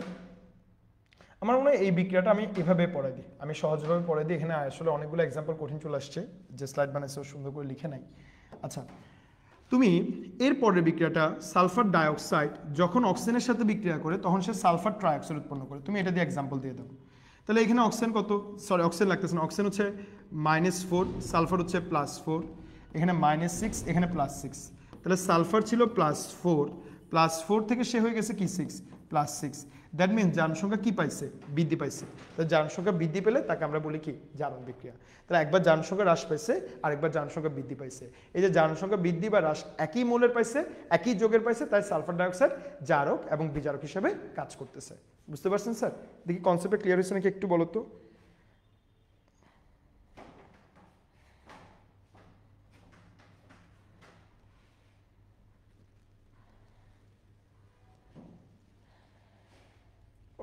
আমার মনে হয় এই বিক্রিয়াটা আমি এভাবে পড়াই দিই, আমি সহজভাবে পড়াই দিই। এখানে আসলে অনেকগুলো এক্সাম্পল কঠিন চলে আসছে, যে স্লাইড বানাইছে সুন্দর করে লিখে নাই। আচ্ছা, তুমি এর পরের বিক্রিয়াটা সালফার ডাইঅক্সাইড যখন অক্সিজেনের সাথে বিক্রিয়া করে, তখন সে সালফার ট্রাইঅক্সাইড উৎপন্ন করে। তুমি এটা দিয়ে এক্সাম্পল দিয়ে দাও। তাহলে এখানে অক্সিজেন কত? সরি, অক্সিজেন লাগতেছে না, অক্সিজেন হচ্ছে -4, সালফার হচ্ছে +4, এখানে -6, এখানে +6। তাহলে সালফার ছিল +4 থেকে সে হয়ে গেছে কি 6, +6। দ্যাট মিনস জারণ সংখ্যা কি পাইছে? বৃদ্ধি পাইছে। তাহলে জারণ সংখ্যা বৃদ্ধি পেলে তাকে আমরা বলি কি? জারণ বিক্রিয়া। তাহলে একবার জারণ সংখ্যা হ্রাস পাইছে, আরেকবার জারণ সংখ্যা বৃদ্ধি পাইছে। এই যে জারণ সংখ্যা বৃদ্ধি বা হ্রাস একই মৌলের পাইছে, একই যোগের পাইছে, তাই সালফার ডাইঅক্সাইড জারক এবং বিজারক হিসেবে কাজ করতেছে। বুঝতে পারছেন স্যার? দেখি কনসেপ্টটা ক্লিয়ার হয়েছে নাকি একটু বলো তো।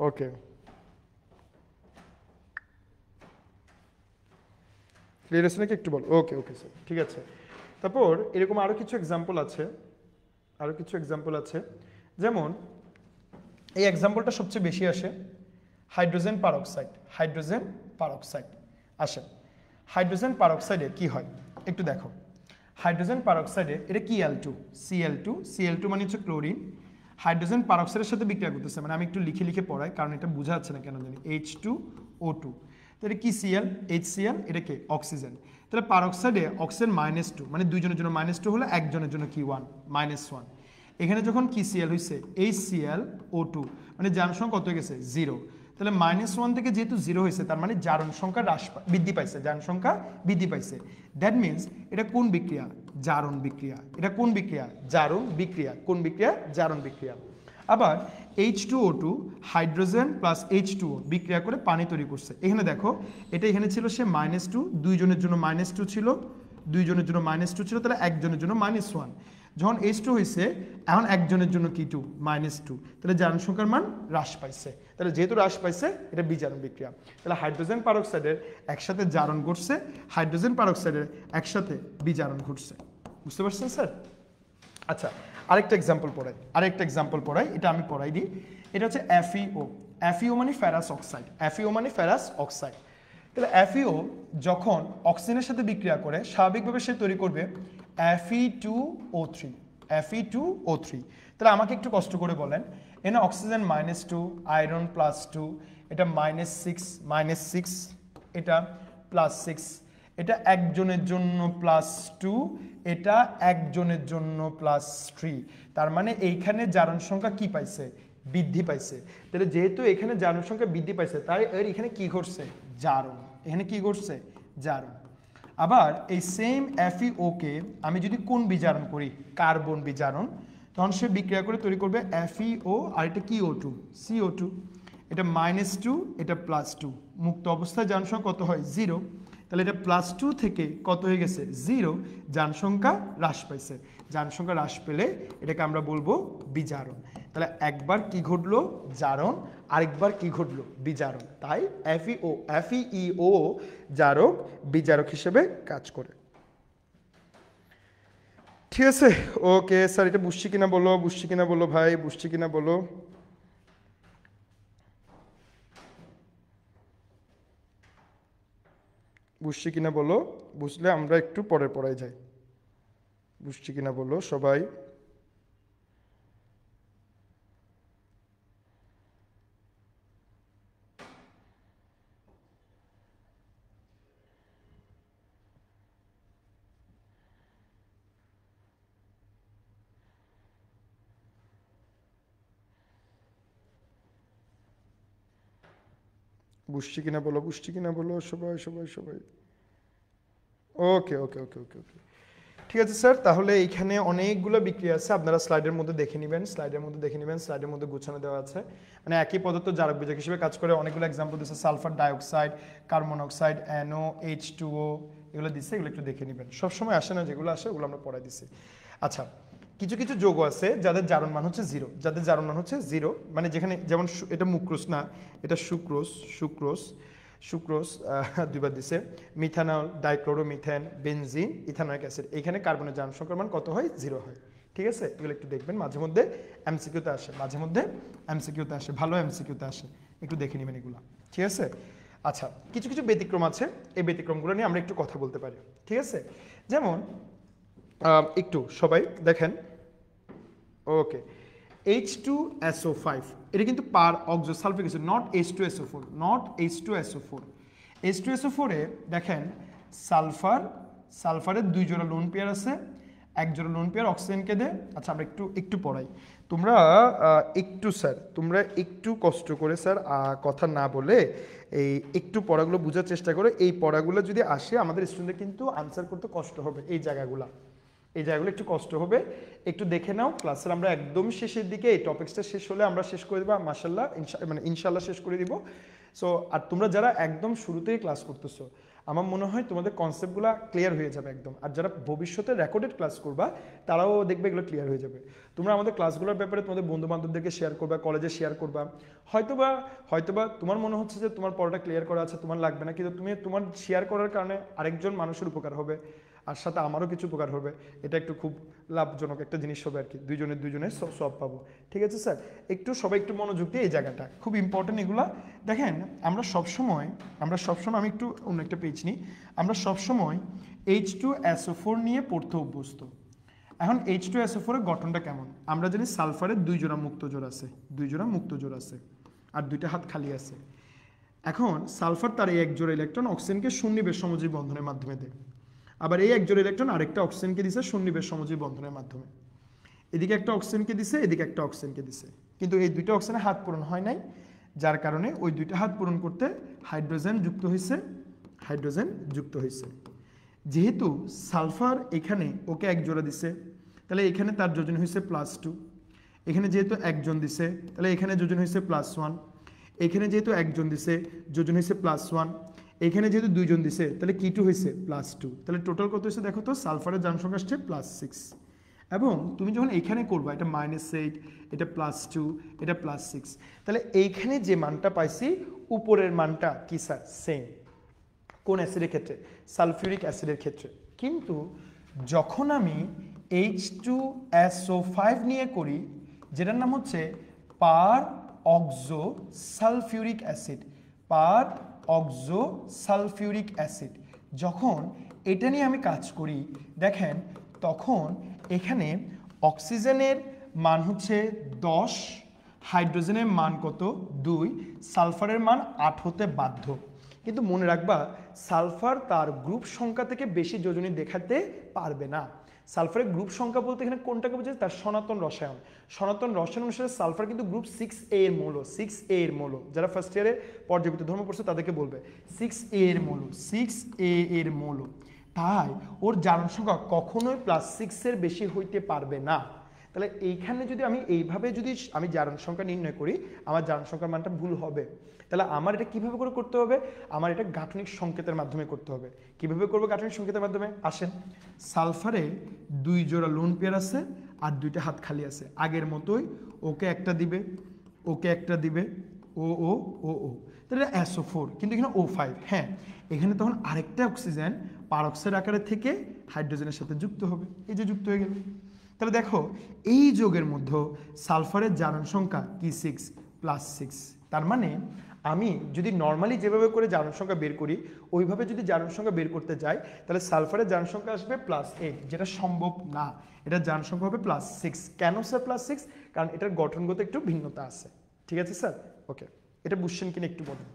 ওকে, ক্লিয়ার হয়েছে নাকি একটু বলো। ওকে ওকে স্যার, ঠিক আছে। তারপর এরকম আরও কিছু এক্সাম্পল আছে, যেমন এই এক্সাম্পলটা সবচেয়ে বেশি আসে, হাইড্রোজেন পারঅক্সাইড আসে। হাইড্রোজেন পারঅক্সাইডে কি হয় একটু দেখো। হাইড্রোজেন পারঅক্সাইডে এটা কি? Cl2 মানে হচ্ছে ক্লোরিন। হাইড্রোজেন পারঅক্সাইডের সাথে বিক্রিয়া করতেছে, মানে আমি একটু লিখে লিখে পড়াই, কারণ এটা বোঝা যাচ্ছে না কেন জানি। H2O2, তো এটা কি? Cl, HCl, এটা কি? অক্সিজেন। তাহলে পারঅক্সাইডে অক্সিজেন -2, মানে দুইজনের জন্য -2 হলে একজনের জন্য কি? 1, -1। এখানে যখন কি Cl হয়েছে? HClO2, মানে জারণ সংখ্যা কত হয়ে গেছে? 0। তাহলে -1 থেকে যেহেতু 0 হয়েছে, তার মানে জারণ সংখ্যা বৃদ্ধি পাইছে, জারণ সংখ্যা বৃদ্ধি পাইছে। দ্যাট মিনস এটা কোন বিক্রিয়া? জারণ বিক্রিয়া। এটা কোন বিক্রিয়া? জারণ বিক্রিয়া। কোন বিক্রিয়া? জারণ বিক্রিয়া। আবার H2O2 হাইড্রোজেন প্লাস H2O বিক্রিয়া করে পানি তৈরি করছে। এখানে দেখো, এটা এখানে ছিল সে -2, দুইজনের জন্য -2 ছিল, তাহলে একজনের জন্য -1। যখন H2 হয়েছে, এখন একজনের জন্য কি? 2, -2। তাহলে জারণ সংখ্যার মান হ্রাস পাইছে। তাহলে যেহেতু হ্রাস পাইছে, এটা বিজারণ বিক্রিয়া। তাহলে হাইড্রোজেন পারঅক্সাইডের একসাথে জারণ ঘটছে, হাইড্রোজেন পারঅক্সাইডের একসাথে বিজারণ ঘটছে। বুঝতে পারছেন স্যার? আচ্ছা, আরেকটা এক্সাম্পল পড়াই, এটা আমি পড়াই দিই। এটা হচ্ছে FeO মানে ফেরাস অক্সাইড। তাহলে FeO যখন অক্সিজেনের সাথে বিক্রিয়া করে স্বাভাবিকভাবে সে তৈরি করবে Fe2O3 Fe2O3। তাহলে আমাকে একটু কষ্ট করে বলেন, এখানে অক্সিজেন -2, আয়রন +2, এটা -6, এটা +6, এটা একজনের জন্য +2, এটা একজনের জন্য +3। তার মানে এইখানে জারণ সংখ্যা কি পাইছে? বৃদ্ধি পাইছে। তাহলে যেহেতু এখানে জারণ সংখ্যা বৃদ্ধি পাইছে, তাই এর এখানে কি ঘটছে? জারণ। এখানে কি ঘটছে? জারণ। আবার এই সেম FeO কে আমি যদি কোন বিজারণ করি? কার্বন বিজারণ, তখন সে বিক্রিয়া করে তৈরি করবে FeO, আর এটা কি O2? CO2। এটা -2, এটা +2। মুক্ত অবস্থায় জারণ সংখ্যা কত হয়? 0। তাহলে এটা +2 থেকে কত হয়ে গেছে? 0। জারণ সংখ্যা হ্রাস পাইছে। জারণ সংখ্যা হ্রাস পেলে এটাকে আমরা বলবো বিজারণ। তাহলে একবার কি ঘটলো? জারণ। আরেকবার কি ঘটলো? বিজারণ। তাই FeO জারক বিজারক হিসেবে কাজ করে। ঠিক আছে, ওকে স্যার, এটা বুঝছি কিনা বলো, বুঝছি কিনা বলো ভাই, বুঝছি কিনা বলো। বুঝছি কিনা বলো, বুঝলে আমরা একটু পরের পড়ায় যাই। বুঝছি কিনা বলো সবাই। বুঝছি কিনা বলো, বুঝছি কিনা বলো সবাই সবাই সবাই। ওকে ওকে ওকে ওকে ওকে, ঠিক আছে স্যার। তাহলে এইখানে অনেকগুলো বিক্রিয়া আছে, আপনারা স্লাইডের মধ্যে দেখে নেবেন, স্লাইডের মধ্যে দেখে নেবেন, স্লাইডের মধ্যে গুছানো দেওয়া আছে। মানে একই পদার্থ জারক বিজারক হিসেবে কাজ করে। অনেকগুলো এক্সাম্পল দিচ্ছে, sulphur dioxide, carbon monoxide, NO, এগুলো দিচ্ছে, এগুলো একটু দেখে নেবেন। সবসময় আসে না, যেগুলো আসে ওগুলো আমরা পড়াই দিচ্ছি। আচ্ছা, কিছু কিছু যৌগ আছে যাদের জারণ মান হচ্ছে 0, যাদের জারণ মান হচ্ছে 0, মানে যেখানে যেমন এটা মুক্রোস না, এটা সুক্রোস দুইবার দিছে, methanol, dichloromethane, benzene, ethanoic acid. এইখানে কার্বনের জারণ সংখ্যার মান কত হয়? 0 হয়। ঠিক আছে, এগুলো একটু দেখবেন, মাঝে মধ্যে MCQতে আসে, মাঝে মধ্যে MCQতে আসে, ভালো MCQতে আসে, একটু দেখে নেবেন এগুলো। ঠিক আছে। আচ্ছা, কিছু কিছু ব্যতিক্রম আছে, এই ব্যতিক্রমগুলো নিয়ে আমরা একটু কথা বলতে পারি। ঠিক আছে, যেমন একটু সবাই দেখেন, ওকে, H2SO5, এটা কিন্তু per oxosulphuric acid, not H2SO4, not H2SO4। H2SO4 এ দেখেন সালফারের 2 জোড়া লোন পেয়ার আছে, 1 জোড়া লোন পেয়ার অক্সিজেনকে দেয়। আচ্ছা, আমরা একটু পড়াই, তোমরা তোমরা একটু কষ্ট করে স্যার কথা না বলে এই একটু পড়াগুলো বোঝার চেষ্টা করো। এই পড়াগুলো যদি আসে আমাদের স্টুডেন্টদের কিন্তু আনসার করতে কষ্ট হবে, এই জায়গাগুলো একটু কষ্ট হবে, একটু দেখে নাও। ক্লাসের আমরা একদম শেষের দিকে, এই টপিক্সটা শেষ হলে আমরা শেষ করে দেবো মাশাআল্লাহ, মানে ইনশাআল্লাহ শেষ করে দিব। সো আর তোমরা যারা একদম শুরুতেই ক্লাস করতেছো, আমার মনে হয় তোমাদের কনসেপ্টগুলো ক্লিয়ার হয়ে যাবে একদম। আর যারা ভবিষ্যতে রেকর্ডেড ক্লাস করবা তারাও দেখবে এগুলো ক্লিয়ার হয়ে যাবে। তোমরা আমাদের ক্লাসগুলোর ব্যাপারে তোমাদের বন্ধু বান্ধবদেরকে শেয়ার করবা, কলেজে শেয়ার করবা। হয়তোবা তোমার মনে হচ্ছে যে তোমার পড়াটা ক্লিয়ার করা আছে, তোমার লাগবে না, কিন্তু তুমি তোমার শেয়ার করার কারণে আরেকজন মানুষের উপকার হবে, আর সাথে আমারও কিছু উপকার হবে। এটা একটু খুব লাভজনক একটা জিনিস হবে আর কি, দুজনের সব পাবো। ঠিক আছে স্যার, সবাই একটু মনোযোগ দিয়ে, এই জায়গাটা খুব ইম্পর্টেন্ট। এগুলা দেখেন, আমরা সবসময় আমি একটু অন্য একটা পেজ নিই, আমরা সবসময় H2SO4 নিয়ে পড়তে অভ্যস্ত। এখন H2SO4 এর গঠনটা কেমন? আমরা জানি সালফারের 2 জোড়া মুক্ত জোড় আছে, 2 জোড়া মুক্ত জোড় আছে, আর 2টা হাত খালি আছে। এখন সালফার তার এই 1 জোড়া ইলেকট্রন অক্সিজেনকে সন্নিবেশ সমযোজী বন্ধনের মাধ্যমে দেয়, আবার এই 1 জোড়া ইলেকট্রন আরেকটা অক্সিজেনকে দিছে সন্নিবেশ সমযোজী বন্ধনের মাধ্যমে। এদিকে একটা অক্সিজেনকে দিছে, এদিকে একটা অক্সিজেনকে দিছে, কিন্তু এই 2টা অক্সিজেনের হাত পূরণ হয় নাই, যার কারণে ওই 2টা হাত পূরণ করতে হাইড্রোজেন যুক্ত হয়েছে। যেহেতু সালফার এখানে ওকে 1 জোড়া দিছে, তাহলে এখানে তার যোজন হয়েছে +2, এখানে যেহেতু 1 জন দিছে তাহলে এখানে যোজন হয়েছে +1, এখানে যেহেতু 1 জন দিছে যোজন হয়েছে +1, এখানে যেহেতু 2 জন দিছে তাহলে কি2 হয়েছে +2, তাহলে টোটাল কত হয়েছে দেখো তো, সালফারের জারণ সংখ্যা আসছে +6। এবং তুমি যখন এইখানে করবা, এটা -8, এটা +2, এটা +6, তাহলে এইখানে যে মানটা পাইছি উপরের মানটা কি স্যার? সেম। কোন অ্যাসিডের ক্ষেত্রে? সালফিউরিক অ্যাসিডের ক্ষেত্রে। কিন্তু যখন আমি H2SO5 নিয়ে করি, যেটার নাম হচ্ছে পার অক্সো সালফিউরিক অ্যাসিড, পার অক্সোসালফিউরিক অ্যাসিড। যখন এটা নিয়ে আমি কাজ করি দেখেন তখন এখানে অক্সিজেনের মান হচ্ছে 10, হাইড্রোজেনের মান কত 2, সালফারের মান 8 হতে বাধ্য। কিন্তু মনে রাখবা সালফার তার গ্রুপ সংখ্যা থেকে বেশি যোজনী দেখাতে পারবে না। সালফারের গ্রুপ সংখ্যা বলতে এখানে কোনটাকে বোঝায়, তার সনাতন রসায়ন। সনাতন রসায়ন অনুসারে সালফার কিন্তু গ্রুপ 6A এর মৌল, 6A এর মৌল। যারা ফার্স্ট ইয়ারে পর্যাবৃত্ত ধর্ম পড়ছে তাদেরকে বলবে 6A এর মৌল, 6A এর মৌল। তাই ওর জারণ সংখ্যা কখনোই +6 এর বেশি হইতে পারবে না। তাহলে এইখানে যদি আমি এইভাবে যদি আমি জারণ সংখ্যা নির্ণয় করি আমার জারণ সংখ্যার মানটা ভুল হবে। তাহলে আমার এটা কিভাবে করে করতে হবে, আমার এটা গাঠনিক সংকেতের মাধ্যমে করতে হবে। কিভাবে করবো গাঠনিক সংকেতের মাধ্যমে, আসেন। সালফারে 2 জোড়া লোন পেয়ার আছে আর 2টা হাত খালি আছে, আগের মতোই ওকে একটা দিবে, ওকে একটা দিবে, ও ও ও ও, তাহলে SO4, কিন্তু এখানে O5। হ্যাঁ, এখানে তখন আরেকটা অক্সিজেন পারক্সাইড আকারে থেকে হাইড্রোজেনের সাথে যুক্ত হবে, এই যে যুক্ত হয়ে গেল। তাহলে দেখো এই যোগের মধ্যে সালফারের জারণ সংখ্যা কি 6 +6। তার মানে আমি যদি নর্মালি যেভাবে করে জারণ সংখ্যা বের করি ওইভাবে যদি জারণ সংখ্যা বের করতে যাই তাহলে সালফারের জারণ সংখ্যা আসবে +8, যেটা সম্ভব না। এটা জারণ সংখ্যা হবে +6। কেন স্যার +6? কারণ এটার গঠনগত একটু ভিন্নতা আছে। ঠিক আছে স্যার, ওকে। এটা বুঝছেন কিনা একটু বলুন।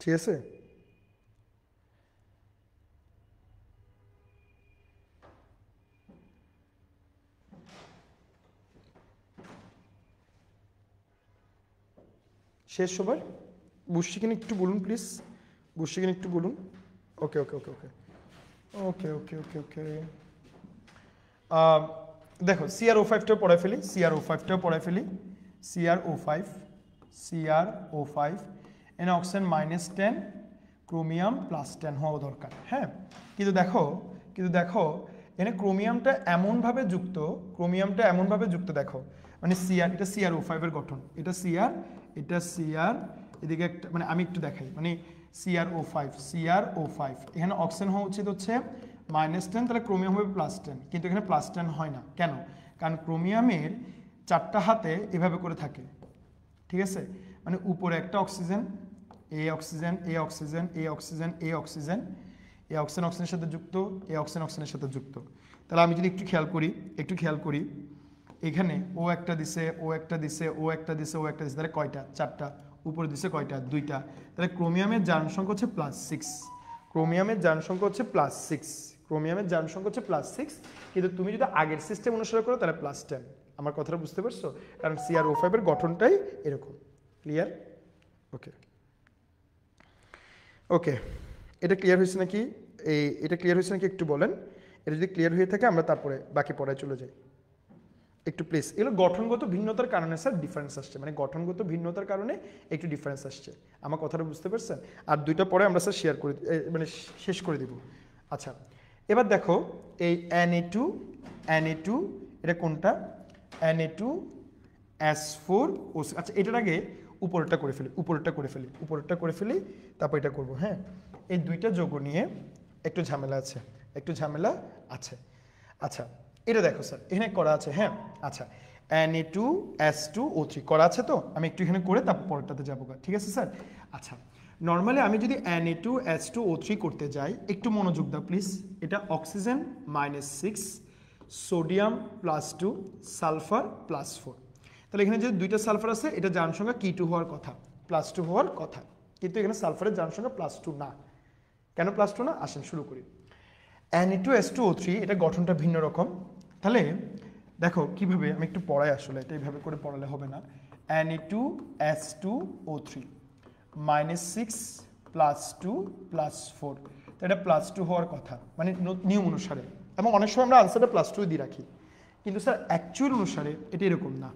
ঠিক আছে, শেষ সবার? বুঝছি কিনা একটু বলুন প্লিজ, বুঝছি কিনা একটু বলুন। ওকে okay okay okay okay okay okay ওকে দেখো CrO5টাও পড়াই ফেলি, CrO5টাও পড়াই ফেলি। CrO5 এনে অক্সিজেন -10, ক্রোমিয়াম +10 হওয়া দরকার। হ্যাঁ, কিন্তু দেখো এখানে ক্রোমিয়ামটা এমনভাবে যুক্ত, দেখো মানে এটা CrO5 এর গঠন, এটা Cr, এদিকে একটা মানে আমি একটু দেখাই, মানে CrO5 এখানে অক্সিজেন হওয়া উচিত হচ্ছে -10, তাহলে ক্রোমিয়াম হবে +10, কিন্তু এখানে +10 হয় না। কেন? কারণ ক্রোমিয়ামের 4টা হাতে এভাবে করে থাকে। ঠিক আছে, মানে উপরে একটা অক্সিজেন, এই অক্সিজেন, এই অক্সিজেন, এই অক্সিজেন, এই অক্সিজেন, এই অক্সিজেন অক্সিজেনের সাথে যুক্ত, এই অক্সিজেন অক্সিজেনের সাথে যুক্ত। তাহলে আমি যদি একটু খেয়াল করি এখানে ও একটা দিছে, ও একটা দিছে, ও একটা দিছে, ও একটা দিছে, তাহলে কয়টা? 4টা। উপরে দিছে কয়টা? 2টা। তাহলে ক্রোমিয়ামের জারণ সংখ্যা হচ্ছে +6, ক্রোমিয়ামের জারণ সংখ্যা হচ্ছে +6, কিন্তু তুমি যদি আগের সিস্টেম অনুসরণ করো তাহলে +10। আমার কথাটা বুঝতে পারছো? কারণ CrO5 এর গঠনটাই এরকম। ক্লিয়ার? ওকে ওকে, এটা ক্লিয়ার হয়েছে নাকি? এটা ক্লিয়ার হয়েছে নাকি একটু বলেন। এটা যদি ক্লিয়ার হয়ে থাকে আমরা তারপরে বাকি পড়ায় চলে যাই। একটু প্লিজ, এগুলো গঠনগত ভিন্নতার কারণে স্যার ডিফারেন্স আসছে, মানে গঠনগত ভিন্নতার কারণে একটু ডিফারেন্স আসছে। আমার কথাটা বুঝতে পারছেন? আর 2টা পরে আমরা স্যার মানে শেষ করে দিব। আচ্ছা, এবার দেখো এই Na2 এটা কোনটা? Na2S4O6। আচ্ছা, এটার আগে উপরেরটা করে ফেলি, তারপর এটা করবো। হ্যাঁ, এই 2টা যৌগ নিয়ে একটু ঝামেলা আছে। আচ্ছা, এটা দেখো স্যার এখানে করা আছে। হ্যাঁ, আচ্ছা, Na2S2O3 করা আছে, তো আমি একটু এখানে করে তারপর পরেরটাতে যাবো। ঠিক আছে স্যার? আচ্ছা, নর্মালি আমি যদি Na2S2O3 করতে যাই, একটু মনোযোগ দাও প্লিজ। এটা অক্সিজেন -6, সোডিয়াম +2, সালফার +4। তাহলে এখানে যে 2টা সালফার আছে এটা জারণ সংখ্যা K2 হওয়ার কথা, +2 হওয়ার কথা, কিন্তু এখানে সালফারের জারণ সংখ্যা +2 না। কেন +2 না? আসেন শুরু করি। Na2S2O3 এটা গঠনটা ভিন্ন রকম। তাহলে দেখো কিভাবে, আমি একটু পড়াই, আসলে এটা এইভাবে করে পড়ালে হবে না। Na2S2O3 -6 +2 +4, তো এটা +2 হওয়ার কথা মানে নিয়ম অনুসারে, এবং অনেক সময় আমরা আনসারটা +2 দিয়ে রাখি, কিন্তু স্যার অ্যাকচুয়াল অনুসারে এটা এরকম না।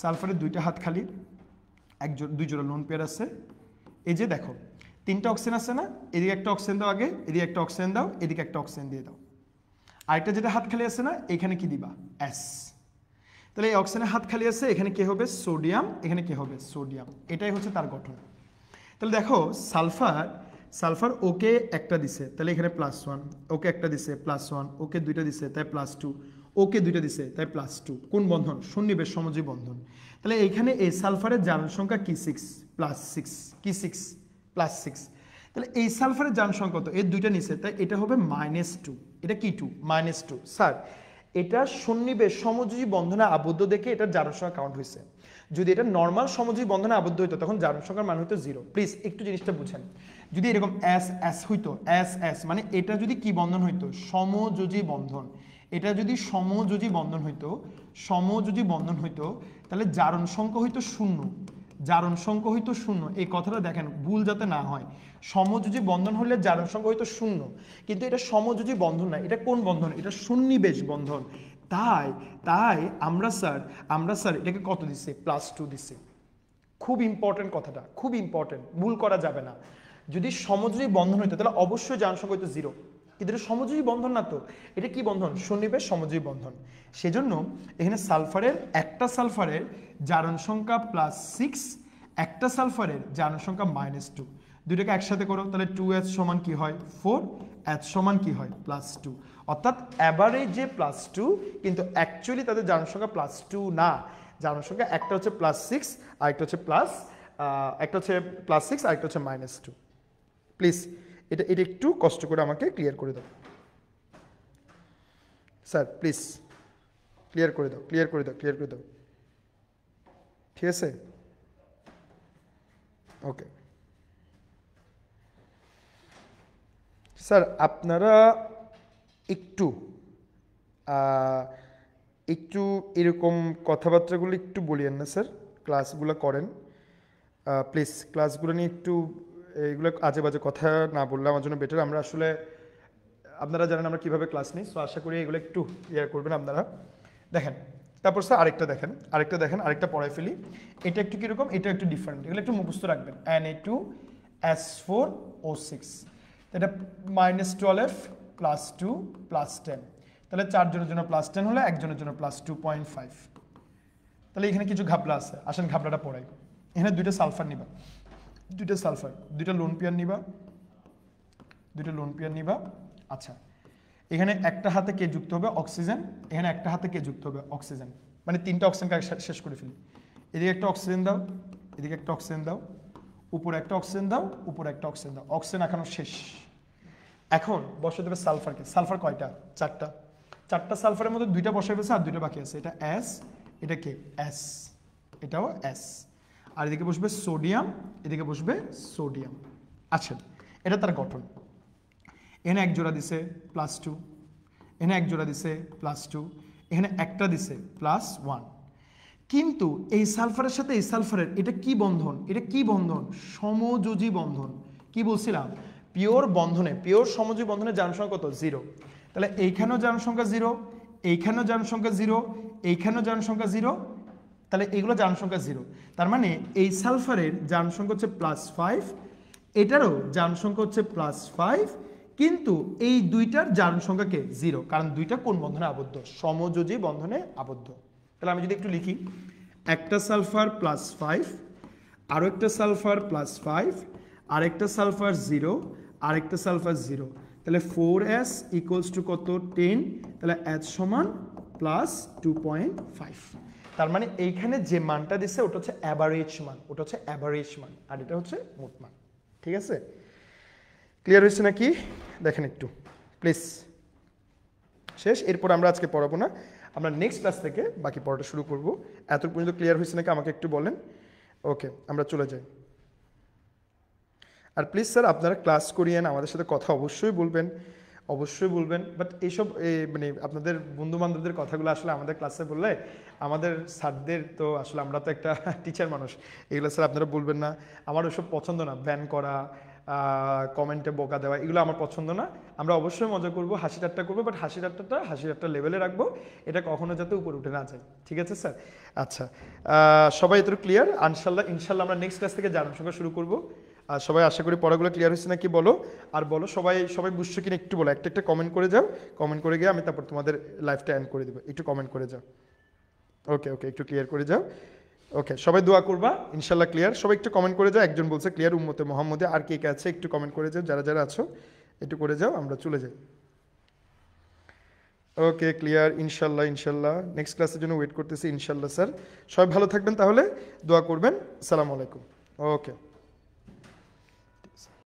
সালফারের 2টা হাত খালি, 2 জোড়া লোন পেয়ার আছে। এই যে দেখো 3টা অক্সিজেন আছে না, এদিকে একটা অক্সিজেন দাও, আগে এদিকে একটা অক্সিজেন দাও, এদিকে একটা অক্সিজেন দিয়ে দাও। আরেকটা যেটা হাত খালি আছে না, এখানে কি দিবা? S। তাহলে এই অক্সিজেনের হাত খালি আছে, এখানে কি হবে? সোডিয়াম, এখানে কি হবে? সোডিয়াম। এটাই হচ্ছে তার গঠন। তাহলে দেখো সালফার সালফার ওকে একটা দিছে তাহলে এখানে +1, ওকে একটা দিছে +1, ওকে দুইটা দিছে তাই +2, ওকে দুইটা দিছে তাই +2। কোন বন্ধন? সন্নিবেশ সমযোজী বন্ধন। তাহলে এইখানে এই সালফারের জারণ সংখ্যা কি 6 +6, কি 6 +6। তাহলে এই সালফারের জারণ সংখ্যা কত? এর দুইটা নিচে তাই এটা হবে -2, এটা কি 2 -2। স্যার এটা সন্নিবেশ সমযোজী বন্ধনে আবদ্ধ দেখে এটার জারণ সংখ্যা কাউন্ট হয়েছে। যদি এটা নর্মাল সমযোজী বন্ধনে আবদ্ধ হইতো তখন জারণ সংখ্যার মান হতো 0। প্লিজ একটু জিনিসটা বুঝেন। যদি এরকম এস এস হইতো, এস এস মানে এটা যদি কি বন্ধন হইতো? সমযোজী বন্ধন। এটা যদি সমযোজী বন্ধন হইতো, সমযোজী বন্ধন হইতো তাহলে জারণ সংখ্যা হইতো 0, জারণ সংখ্যা হইতো 0। এই কথাটা দেখেন ভুল যাতে না হয়। সমযোজী বন্ধন হলে জারণ সংখ্যা হইতো 0, কিন্তু এটা সমযোজী বন্ধন না। এটা কোন বন্ধন? এটা সন্নিবেশ বন্ধন। তাই তাই আমরা স্যার এটাকে কত দিচ্ছি? +2 দিচ্ছি। খুব ইম্পর্টেন্ট কথাটা, খুব ইম্পর্টেন্ট, ভুল করা যাবে না। যদি সমযোজী বন্ধন হইতো তাহলে অবশ্যই জারণ সংখ্যা হইতো 0, কিন্তু এটা সমযোজী বন্ধন না তো। এটা কি বন্ধন? সন্নিবেশ সমযোজী বন্ধন। সেজন্য এখানে সালফারের একটা সালফারের জারণ সংখ্যা +6, একটা সালফারের জারণ সংখ্যা -2। দুইটাকে একসাথে করো তাহলে 2H সমান কি হয়? 4, H সমান কি হয়? +2। অর্থাৎ অ্যাভারেজে +2, কিন্তু অ্যাকচুয়ালি তাদের জারণ সংখ্যা +2 না। জারণ সংখ্যা একটা হচ্ছে +6 আর একটা হচ্ছে +6 আর একটা হচ্ছে -2। প্লিজ এটা একটু কষ্ট করে আমাকে ক্লিয়ার করে দাও স্যার, প্লিজ ক্লিয়ার করে দাও, ক্লিয়ার করে দাও, ক্লিয়ার করে দাও। ঠিক আছে, ওকে স্যার। আপনারা একটু একটু এরকম কথাবার্তাগুলো একটু বলিয়েন না স্যার, ক্লাসগুলো করেন প্লিজ। ক্লাসগুলো নিয়ে একটু এগুলো আজে বাজে কথা না বললে আমার জন্য বেটার। আমরা আসলে আপনারা জানেন আমরা কীভাবে ক্লাস নিই, সো আশা করি এগুলো একটু ক্লিয়ার করবেন আপনারা। দেখেন তারপর স্যার আরেকটা দেখেন, আরেকটা পড়ায় ফেলি। এটা একটু কীরকম, এটা একটু ডিফারেন্ট, এগুলো একটু মুখস্থ রাখবেন। Na2S4O6, এটা -12 +2 +10, তাহলে 4 জনের জন্য +10 হলে একজনের জন্য +2.5। তাহলে এখানে কিছু ঘাপলা আছে, আসেন ঘাপলাটা পড়াই। এখানে দুইটা সালফার নিবা, দুইটা সালফার, দুইটা লোন পেয়ার নিবা, দুইটা লোন পেয়ার নিবা। আচ্ছা, এখানে একটা হাতে কে যুক্ত হবে? অক্সিজেন। এখানে একটা হাতে কে যুক্ত হবে? অক্সিজেন। মানে তিনটা অক্সিজেনকে শেষ করে ফেলি। এদিকে একটা অক্সিজেন দাও, এদিকে একটা অক্সিজেন দাও, উপরে একটা অক্সিজেন দাও, উপরে একটা অক্সিজেন দাও। অক্সিজেন এখনো শেষ। এখন বসে দেবে সালফারকে। সালফার কয়টা? 4টা। 4টা সালফারের মধ্যে 2টা বসে ফেলছে আর 2টা বাকি আছে। এটা এস, এটা কে? এস, এটাও এস। আর এদিকে বসবে সোডিয়াম, এদিকে বসবে সোডিয়াম। আচ্ছা, এটা তার গঠন। এখানে এক জোড়া দিছে +2, এখানে এক জোড়া দিছে +2, এখানে একটা দিছে +1। কিন্তু এই সালফারের সাথে এই সালফারের এটা কি বন্ধন? এটা কি বন্ধন? সমযোজী বন্ধন। কি বলছিলাম? পিওর বন্ধনে, পিওর সমযোজী বন্ধনে জারণ সংখ্যা কত? 0। তাহলে এইখানেও জারণ সংখ্যা 0, এইখানেও জারণ সংখ্যা 0, এইখানেও জারণ সংখ্যা 0, তাহলে এগুলো জারণ সংখ্যা 0। তার মানে এই সালফারের জারণ সংখ্যা হচ্ছে +5, এটারও জারণ সংখ্যা হচ্ছে +5, কিন্তু এই দুইটার জারণ সংখ্যাকে 0, কারণ দুইটা কোন বন্ধনে আবদ্ধ? সমযোজী বন্ধনে আবদ্ধ। তাহলে আমি যদি একটু লিখি, একটা সালফার +5, আরও একটা সালফার +5, আরেকটা সালফার 0, আরেকটা সালফার 0, তাহলে 4s = কত? 10। তাহলে h সমান +2.5। তার মানে এইখানে যে মানটা দিচ্ছে ওটা হচ্ছে অ্যাভারেজ মান, ওটা হচ্ছে অ্যাভারেজ মান, আর এটা হচ্ছে মোট মান। ঠিক আছে, ক্লিয়ার হয়েছে নাকি? দেখেন একটু প্লিজ। শেষ। এরপর আমরা আজকে পড়াবো না, আমরা নেক্সট ক্লাস থেকে বাকি পড়াটা শুরু করব। এত পর্যন্ত ক্লিয়ার হয়েছে নাকি আমাকে একটু বলেন। ওকে, আমরা চলে যাই। আর প্লিজ স্যার আপনারা ক্লাস করিয়েন, আমাদের সাথে কথা অবশ্যই বলবেন, অবশ্যই বলবেন। বাট এইসব মানে আপনাদের বন্ধু বান্ধবদের কথাগুলো আসলে আমাদের ক্লাসে বললে আমাদের স্যারদের তো আসলে আমরা তো একটা টিচার মানুষ, এগুলো স্যার আপনারা বলবেন না। আমার ওসব পছন্দ না, ব্যান করা, কমেন্টে বোকা দেওয়া, এগুলো আমার পছন্দ না। আমরা অবশ্যই মজা করবো, হাসি ঠাট্টা করবো, বাট হাসি ঠাট্টা লেভেলে রাখবো, এটা কখনো যাতে উপরে উঠে না যায়। ঠিক আছে স্যার? আচ্ছা, সবাই এতটুকু ক্লিয়ার? ইনশাল্লাহ আমরা নেক্সট ক্লাস থেকে জানার সঙ্গে শুরু করবো। আর সবাই আশা করি পড়াগুলো ক্লিয়ার হয়েছে নাকি বলো। আর বলো সবাই বুঝছো কিনা একটু বলো, একটা কমেন্ট করে যাও। কমেন্ট করে গিয়ে আমি তারপর তোমাদের লাইফটা এন্ড করে দেবো। একটু কমেন্ট করে যাও। ওকে একটু ক্লিয়ার করে যাও। ওকে, সবাই দোয়া করবা, ইনশাল্লাহ ক্লিয়ার। সবাই একটু কমেন্ট করে যাও, একজন বলছে ক্লিয়ার উম্মতে মোহাম্মদে, আর কে কে আছে একটু কমেন্ট করে যাও, যারা যারা আছো একটু করে যাও, আমরা চলে যাই। ওকে ক্লিয়ার, ইনশাল্লাহ ইনশাল্লাহ, নেক্সট ক্লাসের জন্য ওয়েট করতেছি ইনশাল্লাহ স্যার। সবাই ভালো থাকবেন, তাহলে দোয়া করবেন। আসসালামু আলাইকুম। ওকে।